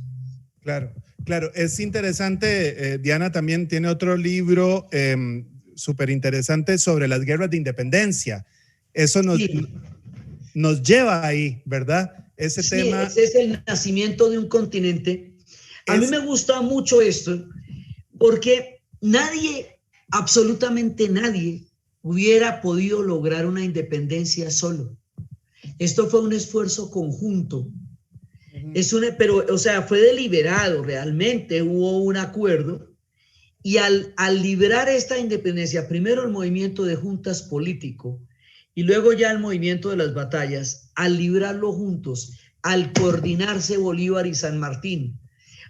Claro, claro. Es interesante, Diana también tiene otro libro súper interesante sobre las guerras de independencia. Eso nos lleva ahí, ¿verdad? Ese tema. Ese es el nacimiento de un continente. A mí me gusta mucho esto porque nadie, absolutamente nadie, hubiera podido lograr una independencia solo. Esto fue un esfuerzo conjunto. Pero, o sea, fue deliberado, realmente hubo un acuerdo, y al liberar esta independencia, primero el movimiento de juntas político y luego ya el movimiento de las batallas, al librarlo juntos, al coordinarse Bolívar y San Martín,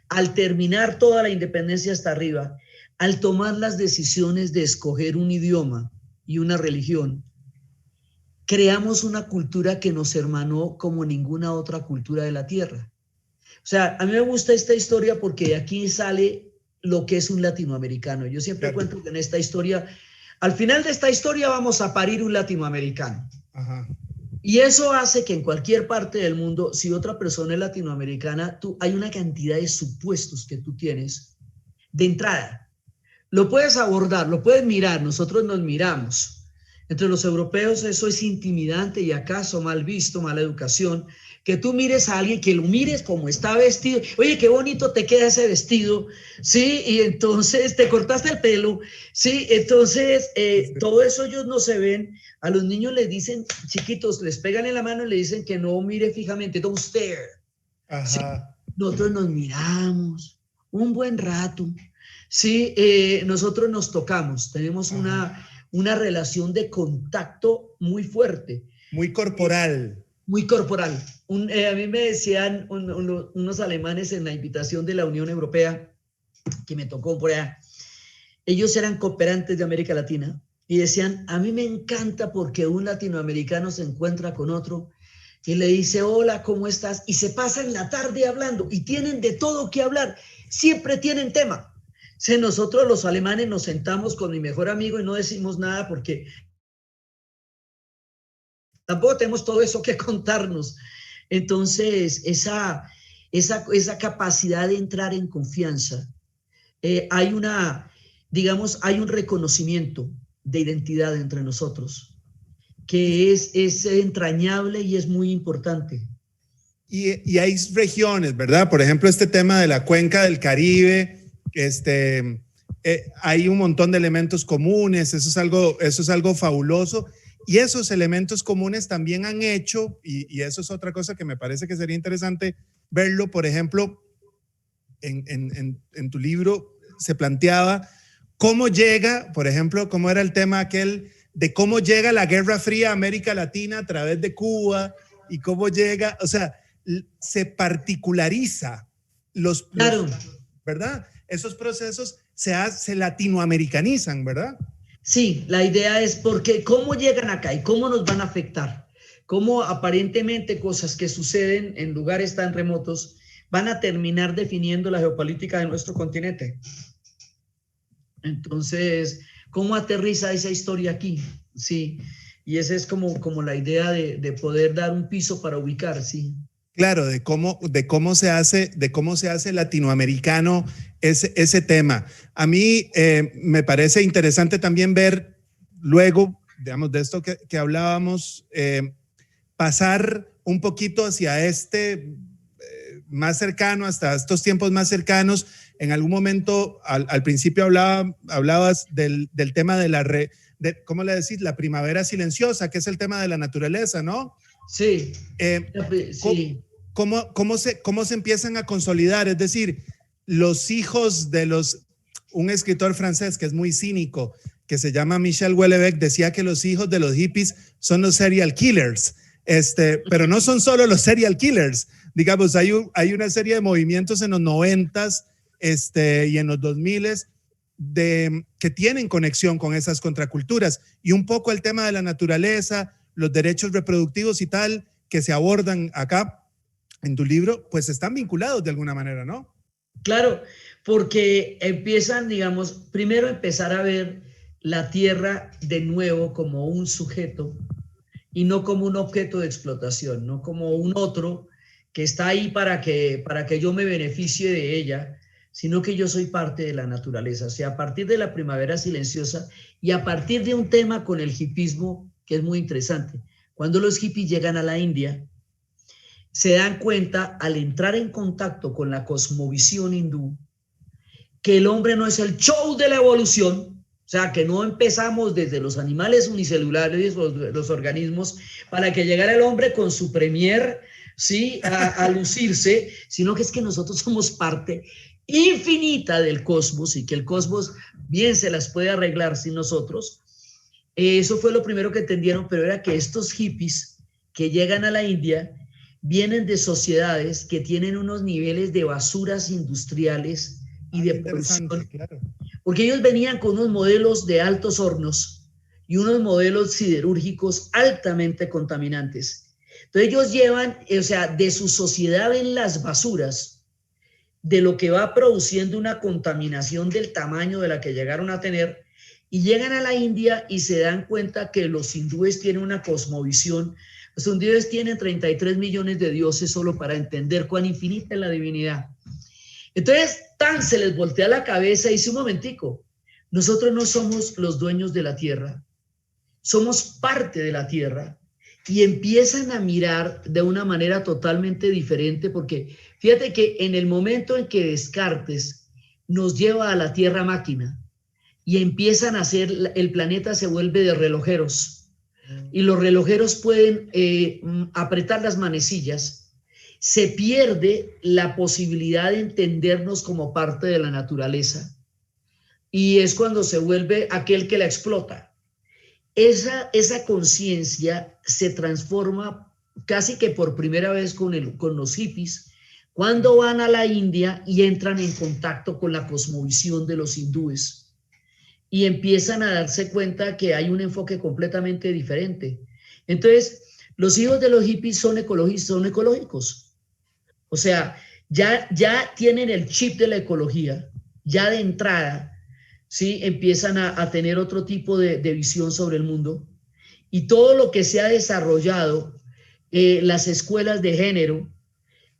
al terminar toda la independencia hasta arriba, al tomar las decisiones de escoger un idioma y una religión, creamos una cultura que nos hermanó como ninguna otra cultura de la tierra. O sea, a mí me gusta esta historia porque de aquí sale lo que es un latinoamericano. Yo siempre cuento que en esta historia, al final de esta historia vamos a parir un latinoamericano. Ajá. Y eso hace que en cualquier parte del mundo, si otra persona es latinoamericana, hay una cantidad de supuestos que tú tienes de entrada. Lo puedes abordar, lo puedes mirar, nosotros nos miramos. Entre los europeos eso es intimidante y acaso mal visto, mala educación, que tú mires a alguien, que lo mires como está vestido, oye, qué bonito te queda ese vestido, sí, y entonces te cortaste el pelo, sí, entonces todo eso ellos no se ven. A los niños les dicen, chiquitos, les pegan en la mano y le dicen que no mire fijamente, don't stare. Ajá. Sí, nosotros nos miramos un buen rato, sí, nosotros nos tocamos, tenemos una relación de contacto muy fuerte. Muy corporal. Muy corporal. A mí me decían unos alemanes en la invitación de la Unión Europea, que me tocó por allá, ellos eran cooperantes de América Latina, y decían, a mí me encanta porque un latinoamericano se encuentra con otro y le dice, hola, ¿cómo estás? Y se pasan la tarde hablando y tienen de todo que hablar, siempre tienen tema. Si nosotros los alemanes nos sentamos con mi mejor amigo y no decimos nada porque tampoco tenemos todo eso que contarnos. Entonces, esa capacidad de entrar en confianza, hay un reconocimiento de identidad entre nosotros que es entrañable y es muy importante. Y hay regiones, ¿verdad? Por ejemplo, este tema de la cuenca del Caribe, hay un montón de elementos comunes, eso es algo fabuloso. Y esos elementos comunes también han hecho, y eso es otra cosa que me parece que sería interesante verlo, por ejemplo, en tu libro se planteaba cómo llega, por ejemplo, cómo era el tema aquel de cómo llega la Guerra Fría a América Latina a través de Cuba y cómo llega, o sea, se particulariza Claro. ¿verdad? Esos procesos se latinoamericanizan, ¿verdad? Sí, la idea es porque cómo llegan acá y cómo nos van a afectar, cómo aparentemente cosas que suceden en lugares tan remotos van a terminar definiendo la geopolítica de nuestro continente. Entonces, ¿cómo aterriza esa historia aquí? Sí, y esa es como la idea de poder dar un piso para ubicar, sí. Claro, de cómo se hace latinoamericano ese tema. A mí me parece interesante también ver luego, digamos, de esto que hablábamos, pasar un poquito hacia más cercano, hasta estos tiempos más cercanos. En algún momento, al principio hablabas del tema de ¿cómo le decís? La primavera silenciosa, que es el tema de la naturaleza, ¿no? Sí. Sí. ¿Cómo se empiezan a consolidar? Es decir, los hijos un escritor francés que es muy cínico, que se llama Michel Houellebecq, decía que los hijos de los hippies son los serial killers, pero no son solo los serial killers. Digamos, hay una serie de movimientos en los 90s y en los 2000s que tienen conexión con esas contraculturas, y un poco el tema de la naturaleza, los derechos reproductivos y tal, que se abordan acá en tu libro, pues están vinculados de alguna manera, ¿no? Claro, porque empiezan, digamos, primero empezar a ver la tierra de nuevo como un sujeto y no como un objeto de explotación, no como un otro que está ahí para que yo me beneficie de ella, sino que yo soy parte de la naturaleza. O sea, a partir de la primavera silenciosa y a partir de un tema con el hipismo que es muy interesante. Cuando los hippies llegan a la India, se dan cuenta al entrar en contacto con la cosmovisión hindú que el hombre no es el show de la evolución, o sea, que no empezamos desde los animales unicelulares, los organismos, para que llegara el hombre con su premier, ¿sí? a lucirse, sino que es que nosotros somos parte infinita del cosmos y que el cosmos bien se las puede arreglar sin nosotros. Eso fue lo primero que entendieron, pero era que estos hippies que llegan a la India vienen de sociedades que tienen unos niveles de basuras industriales y de producción, claro. porque ellos venían con unos modelos de altos hornos y unos modelos siderúrgicos altamente contaminantes. Entonces ellos llevan, o sea, de su sociedad en las basuras, de lo que va produciendo una contaminación del tamaño de la que llegaron a tener, y llegan a la India y se dan cuenta que los hindúes tienen una cosmovisión. Los hindúes tienen 33 millones de dioses solo para entender cuán infinita es la divinidad. Entonces, tan se les voltea la cabeza y dice, un momentico, nosotros no somos los dueños de la tierra, somos parte de la tierra, y empiezan a mirar de una manera totalmente diferente, porque fíjate que en el momento en que Descartes nos lleva a la tierra máquina y empiezan a hacer, el planeta se vuelve de relojeros, y los relojeros pueden apretar las manecillas, se pierde la posibilidad de entendernos como parte de la naturaleza, y es cuando se vuelve aquel que la explota. Esa conciencia se transforma casi que por primera vez con los hippies, cuando van a la India y entran en contacto con la cosmovisión de los hindúes y empiezan a darse cuenta que hay un enfoque completamente diferente. Entonces, los hijos de los hippies son ecológicos. O sea, ya tienen el chip de la ecología, ya de entrada, ¿sí? Empiezan a tener otro tipo de visión sobre el mundo. Y todo lo que se ha desarrollado, las escuelas de género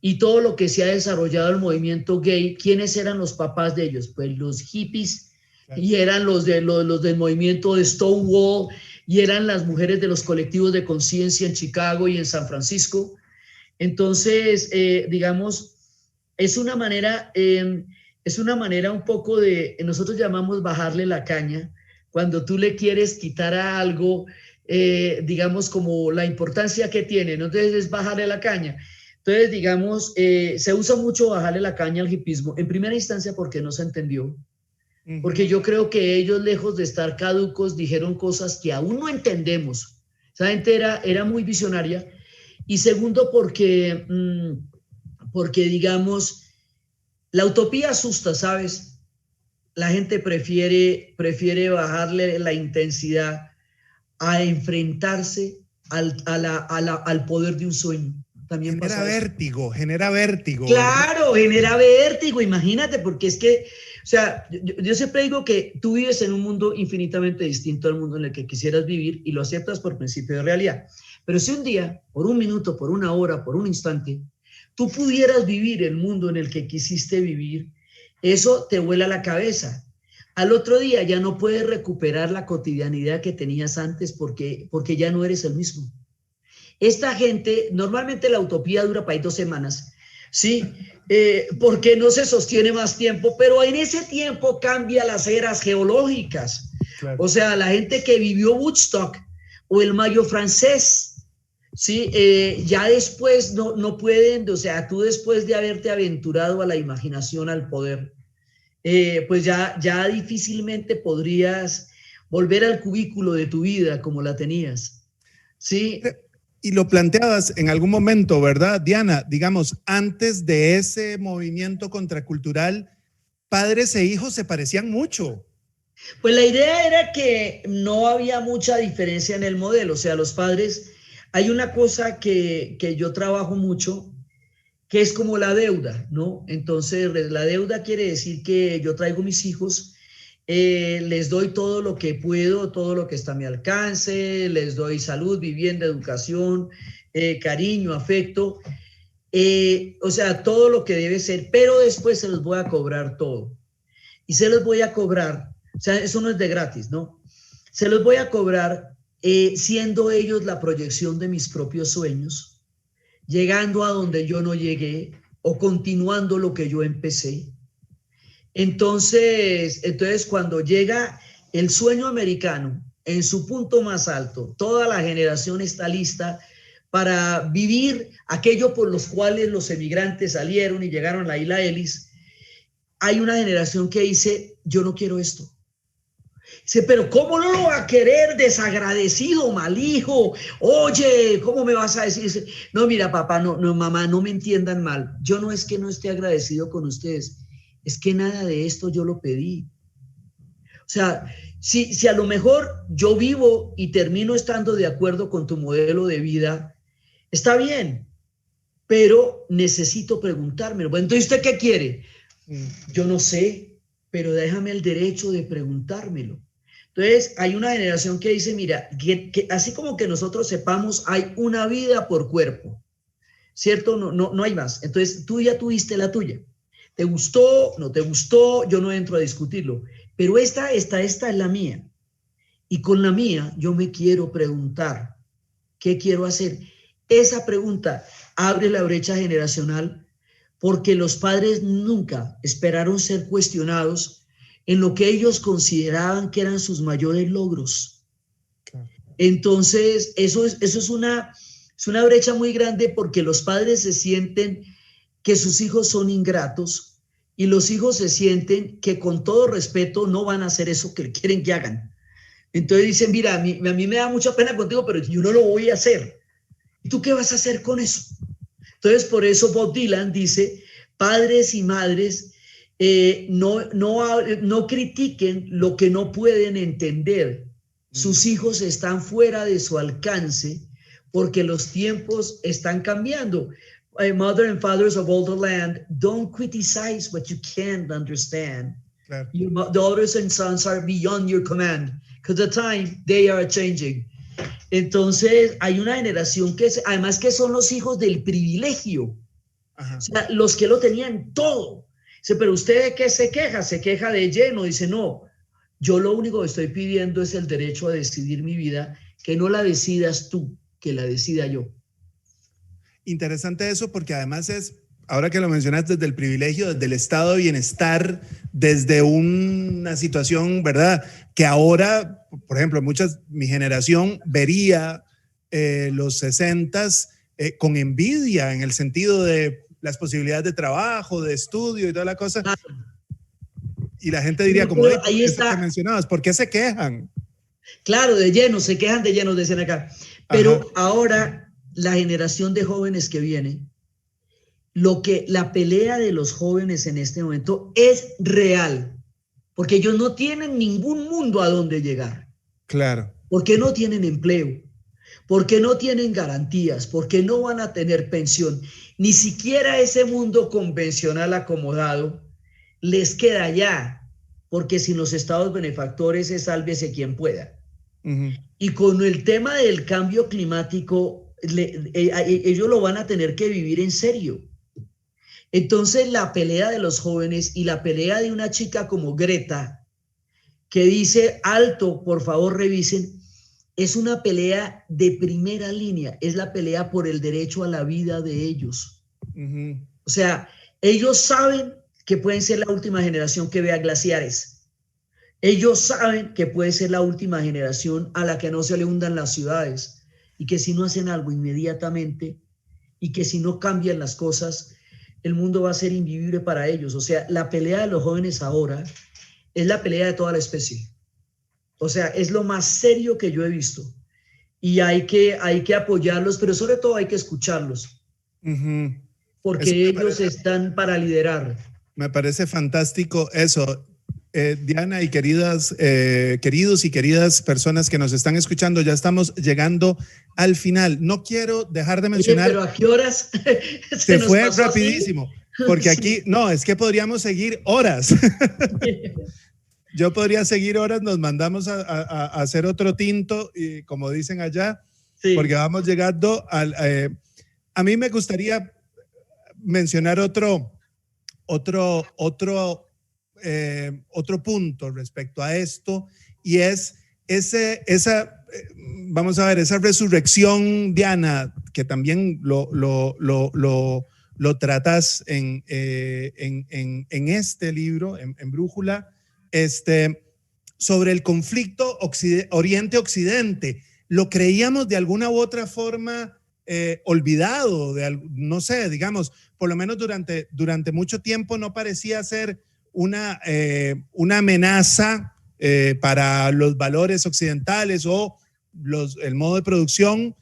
y todo lo que se ha desarrollado el movimiento gay, ¿quiénes eran los papás de ellos? Pues los hippies, claro. Y eran los del movimiento de Stonewall, y eran las mujeres de los colectivos de conciencia en Chicago y en San Francisco. Entonces, digamos, es una manera un poco de, nosotros llamamos bajarle la caña, cuando tú le quieres quitar a algo, digamos, como la importancia que tiene, ¿no? Entonces es bajarle la caña. Entonces, digamos, se usa mucho bajarle la caña al hipismo, en primera instancia porque no se entendió, porque yo creo que ellos, lejos de estar caducos, dijeron cosas que aún no entendemos. Esa gente era muy visionaria. Y segundo, porque digamos, la utopía asusta, ¿sabes? La gente prefiere bajarle la intensidad a enfrentarse al poder de un sueño. También genera vértigo. Claro, genera vértigo, imagínate, porque es que, o sea, yo siempre digo que tú vives en un mundo infinitamente distinto al mundo en el que quisieras vivir y lo aceptas por principio de realidad. Pero si un día, por un minuto, por una hora, por un instante, tú pudieras vivir el mundo en el que quisiste vivir, eso te vuela la cabeza. Al otro día ya no puedes recuperar la cotidianidad que tenías antes porque ya no eres el mismo. Esta gente, normalmente la utopía dura para ahí 2 semanas, ¿sí? Porque no se sostiene más tiempo, pero en ese tiempo cambia las eras geológicas. Claro. O sea, la gente que vivió Woodstock o el Mayo francés, ¿sí? Ya después no pueden, o sea, tú después de haberte aventurado a la imaginación, al poder, pues ya difícilmente podrías volver al cubículo de tu vida como la tenías, ¿sí? Y lo planteabas en algún momento, ¿verdad, Diana? Digamos, antes de ese movimiento contracultural, padres e hijos se parecían mucho. Pues la idea era que no había mucha diferencia en el modelo. O sea, los padres, hay una cosa que yo trabajo mucho, que es como la deuda, ¿no? Entonces, la deuda quiere decir que yo traigo mis hijos, les doy todo lo que puedo, todo lo que está a mi alcance, les doy salud, vivienda, educación, cariño, afecto, o sea, todo lo que debe ser, pero después se los voy a cobrar todo. Y se los voy a cobrar, o sea, eso no es de gratis, ¿no? Se los voy a cobrar siendo ellos la proyección de mis propios sueños, llegando a donde yo no llegué o continuando lo que yo empecé. Entonces, cuando llega el sueño americano en su punto más alto, toda la generación está lista para vivir aquello por los cuales los emigrantes salieron y llegaron a la isla Ellis. Hay una generación que dice, yo no quiero esto. Dice, pero ¿cómo no lo va a querer? Desagradecido, mal hijo. Oye, ¿cómo me vas a decir? Dice, no, mira, papá, no, mamá, no me entiendan mal. Yo no es que no esté agradecido con ustedes, es que nada de esto yo lo pedí. O sea, si a lo mejor yo vivo y termino estando de acuerdo con tu modelo de vida, está bien, pero necesito preguntármelo. Bueno, entonces, ¿usted qué quiere? Yo no sé, pero déjame el derecho de preguntármelo. Entonces, hay una generación que dice, mira, que así como que nosotros sepamos, hay una vida por cuerpo, ¿cierto? No hay más. Entonces, tú ya tuviste la tuya. ¿Te gustó? ¿No te gustó? Yo no entro a discutirlo. Pero esta es la mía. Y con la mía yo me quiero preguntar, ¿qué quiero hacer? Esa pregunta abre la brecha generacional porque los padres nunca esperaron ser cuestionados en lo que ellos consideraban que eran sus mayores logros. Entonces, eso es una brecha muy grande porque los padres se sienten que sus hijos son ingratos y los hijos se sienten que con todo respeto no van a hacer eso que quieren que hagan. Entonces dicen, mira, a mí me da mucha pena contigo, pero yo no lo voy a hacer. ¿Y tú qué vas a hacer con eso? Entonces, por eso Bob Dylan dice, padres y madres, no critiquen lo que no pueden entender. Sus hijos están fuera de su alcance porque los tiempos están cambiando. Mother and fathers of all the land, don't criticize what you can't understand. Claro. Your daughters and sons are beyond your command, because the time they are changing. Entonces, hay una generación que, además que son los hijos del privilegio. Ajá. O sea, los que lo tenían todo. Dice, pero usted ¿de qué se queja? Se queja de lleno. Dice, no, yo lo único que estoy pidiendo es el derecho a decidir mi vida, que no la decidas tú, que la decida yo. Interesante eso porque además es, ahora que lo mencionaste, desde el privilegio, desde el estado de bienestar, desde una situación, ¿verdad? Que ahora, por ejemplo, mi generación vería los 60s con envidia en el sentido de las posibilidades de trabajo, de estudio y toda la cosa. Y la gente diría, como ahí está. Que mencionabas, ¿por qué se quejan? Claro, de lleno, se quejan de lleno, dicen acá. Pero ajá, ahora la generación de jóvenes que viene, la pelea de los jóvenes en este momento es real, porque ellos no tienen ningún mundo a donde llegar. Claro. Porque no tienen empleo, porque no tienen garantías, porque no van a tener pensión. Ni siquiera ese mundo convencional acomodado les queda ya, porque sin los estados benefactores es sálvese quien pueda. Uh-huh. Y con el tema del cambio climático, ellos lo van a tener que vivir en serio. Entonces la pelea de los jóvenes y la pelea de una chica como Greta, que dice, alto, por favor revisen, es una pelea de primera línea, es la pelea por el derecho a la vida de ellos. Uh-huh. O sea, ellos saben que pueden ser la última generación que vea glaciares. Ellos saben que puede ser la última generación a la que no se le hundan las ciudades y que si no hacen algo inmediatamente y que si no cambian las cosas, el mundo va a ser invivible para ellos. O sea, la pelea de los jóvenes ahora es la pelea de toda la especie. O sea, es lo más serio que yo he visto. Y hay que apoyarlos, pero sobre todo hay que escucharlos. Uh-huh. Porque ellos están para liderar. Me parece fantástico eso. Diana y queridos y queridas personas que nos están escuchando, ya estamos llegando al final. No quiero dejar de mencionar. Oye, pero ¿a qué horas? Se fue rapidísimo, así? Porque aquí, sí. No, es que podríamos seguir horas. Yo podría seguir horas, nos mandamos a hacer otro tinto, y como dicen allá, sí. Porque vamos llegando al... a mí me gustaría mencionar otro punto respecto a esto, y es esa resurrección, Diana, que también lo tratas en este libro, en Brújula, sobre el conflicto Oriente-Occidente. Lo creíamos de alguna u otra forma olvidado, no sé, digamos, por lo menos durante mucho tiempo no parecía ser una amenaza para los valores occidentales o el modo de producción,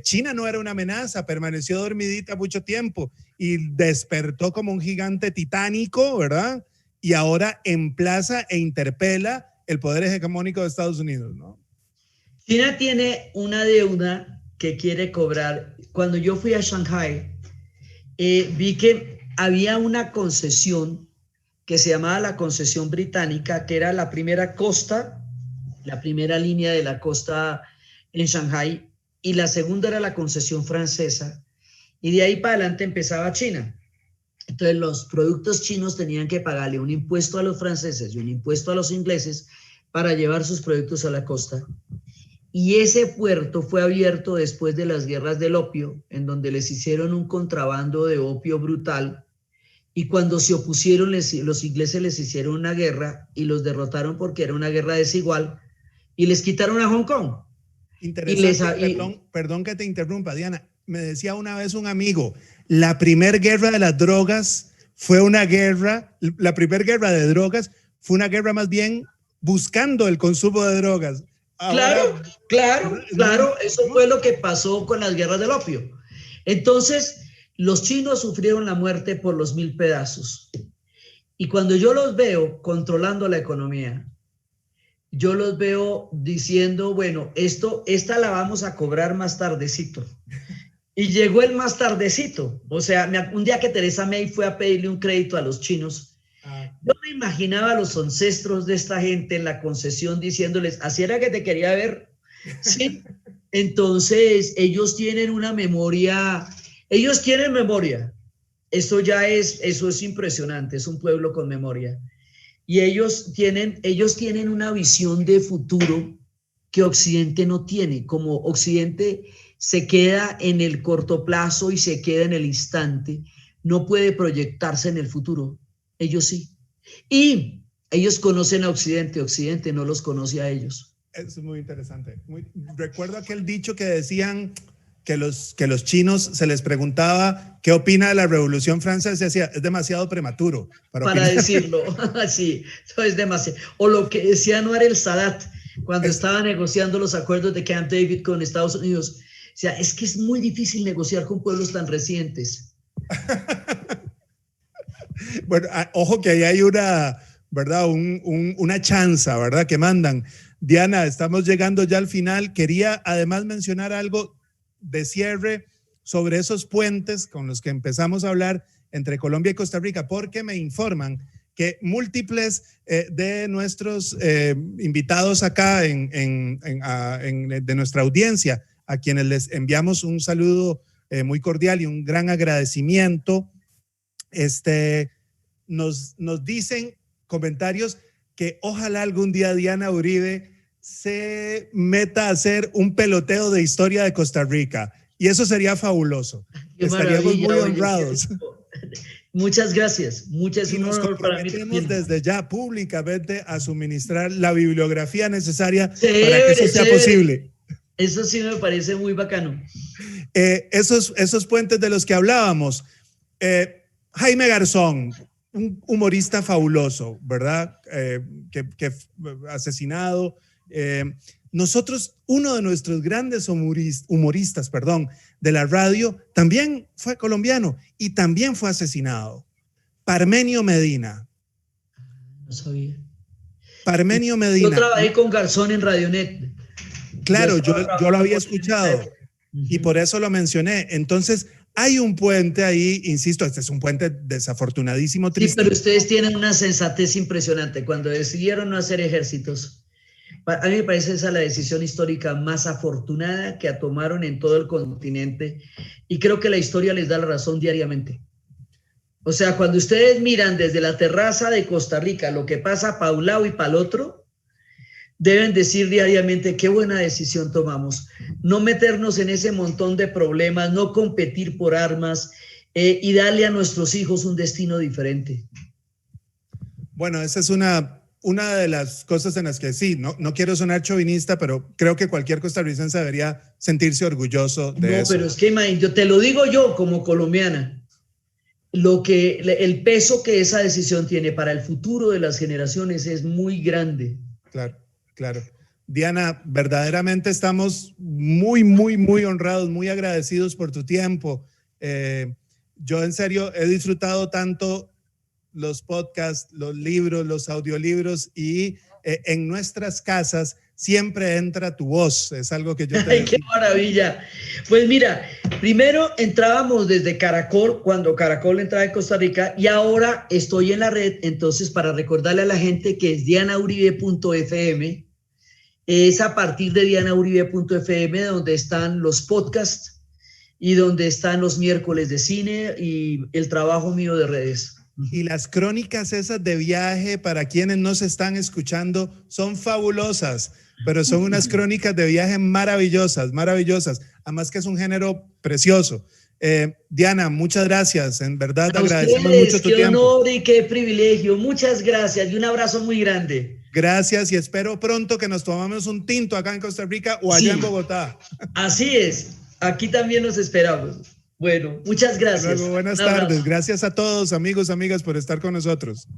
China no era una amenaza, permaneció dormidita mucho tiempo y despertó como un gigante titánico, ¿verdad? Y ahora emplaza e interpela el poder hegemónico de Estados Unidos, ¿no? China tiene una deuda que quiere cobrar. Cuando yo fui a Shanghai, vi que había una concesión que se llamaba la concesión británica, que era la primera costa, la primera línea de la costa en Shanghai, y la segunda era la concesión francesa, y de ahí para adelante empezaba China. Entonces los productos chinos tenían que pagarle un impuesto a los franceses y un impuesto a los ingleses para llevar sus productos a la costa. Y ese puerto fue abierto después de las guerras del opio, en donde les hicieron un contrabando de opio brutal, y cuando se opusieron, los ingleses les hicieron una guerra y los derrotaron porque era una guerra desigual, y les quitaron a Hong Kong. Interesante, perdón que te interrumpa, Diana. Me decía una vez un amigo, la primera guerra de las drogas fue una guerra, la primera guerra de drogas fue una guerra más bien buscando el consumo de drogas. Ahora, claro, eso fue lo que pasó con las guerras del opio. Entonces, los chinos sufrieron la muerte por los 1000 pedazos. Y cuando yo los veo controlando la economía, yo los veo diciendo, bueno, esta la vamos a cobrar más tardecito. Y llegó el más tardecito. O sea, un día que Theresa May fue a pedirle un crédito a los chinos, yo me imaginaba a los ancestros de esta gente en la concesión diciéndoles, así era que te quería ver. Sí. Entonces, ellos tienen una memoria, ellos tienen memoria. Eso es impresionante, es un pueblo con memoria. Y ellos tienen una visión de futuro que Occidente no tiene. Como Occidente se queda en el corto plazo y se queda en el instante, no puede proyectarse en el futuro. Ellos sí. Y ellos conocen a Occidente, Occidente no los conoce a ellos. Eso es muy interesante. Recuerdo aquel dicho que decían que los chinos se les preguntaba qué opina de la Revolución Francesa, decía, es demasiado prematuro para decirlo. Sí, eso es demasiado. O lo que decía Anwar el Sadat cuando estaba negociando los acuerdos de Camp David con Estados Unidos. O sea, es que es muy difícil negociar con pueblos tan recientes. Bueno, ojo que ahí hay una, ¿verdad? Una chanza, ¿verdad? Que mandan. Diana, estamos llegando ya al final. Quería además mencionar algo de cierre sobre esos puentes con los que empezamos a hablar entre Colombia y Costa Rica, porque me informan que múltiples de nuestros invitados acá de nuestra audiencia, a quienes les enviamos un saludo muy cordial y un gran agradecimiento, nos dicen comentarios que ojalá algún día Diana Uribe se meta a hacer un peloteo de historia de Costa Rica. Y eso sería fabuloso. Estaríamos muy honrados. Muchas gracias. Y nos comprometemos desde ya públicamente a suministrar la bibliografía necesaria para que eso sea posible. Eso sí me parece muy bacano. Esos puentes de los que hablábamos. Jaime Garzón, un humorista fabuloso, ¿verdad? Que asesinado. Nosotros, uno de nuestros grandes humoristas, de la radio, también fue colombiano y también fue asesinado. Parmenio Medina. No sabía. Parmenio Medina. Yo trabajé con Garzón en Radionet. Claro, yo lo había escuchado y por eso lo mencioné. Entonces, hay un puente ahí, insisto, este es un puente desafortunadísimo, triste. Sí, pero ustedes tienen una sensatez impresionante. Cuando decidieron no hacer ejércitos, a mí me parece esa la decisión histórica más afortunada que tomaron en todo el continente, y creo que la historia les da la razón diariamente. O sea, cuando ustedes miran desde la terraza de Costa Rica lo que pasa para un lado y para el otro, deben decir diariamente qué buena decisión tomamos. No meternos en ese montón de problemas, no competir por armas y darle a nuestros hijos un destino diferente. Bueno, esa es una de las cosas en las que sí, no quiero sonar chauvinista, pero creo que cualquier costarricense debería sentirse orgulloso de eso. No, pero es que yo te lo digo yo como colombiana. El peso que esa decisión tiene para el futuro de las generaciones es muy grande. Claro, claro. Diana, verdaderamente estamos muy, muy, muy honrados, muy agradecidos por tu tiempo. Yo en serio he disfrutado tanto los podcasts, los libros, los audiolibros y en nuestras casas siempre entra tu voz. Es algo que yo te... ¡Ay, qué maravilla! Pues mira, primero entrábamos desde Caracol, cuando Caracol entraba en Costa Rica, y ahora estoy en la red, entonces para recordarle a la gente que es dianauribe.fm, es a partir de dianauribe.fm donde están los podcasts y donde están los miércoles de cine y el trabajo mío de redes. Y las crónicas esas de viaje, para quienes nos están escuchando, son fabulosas, pero son unas crónicas de viaje maravillosas, maravillosas. Además que es un género precioso. Diana, muchas gracias. En verdad A agradecemos ustedes, mucho tu qué tiempo. honor y qué privilegio. Muchas gracias y un abrazo muy grande. Gracias y espero pronto que nos tomemos un tinto acá en Costa Rica o allá en Bogotá. Así es. Aquí también los esperamos. Bueno, muchas gracias. Hasta luego, buenas tardes. Gracias a todos, amigos, amigas, por estar con nosotros.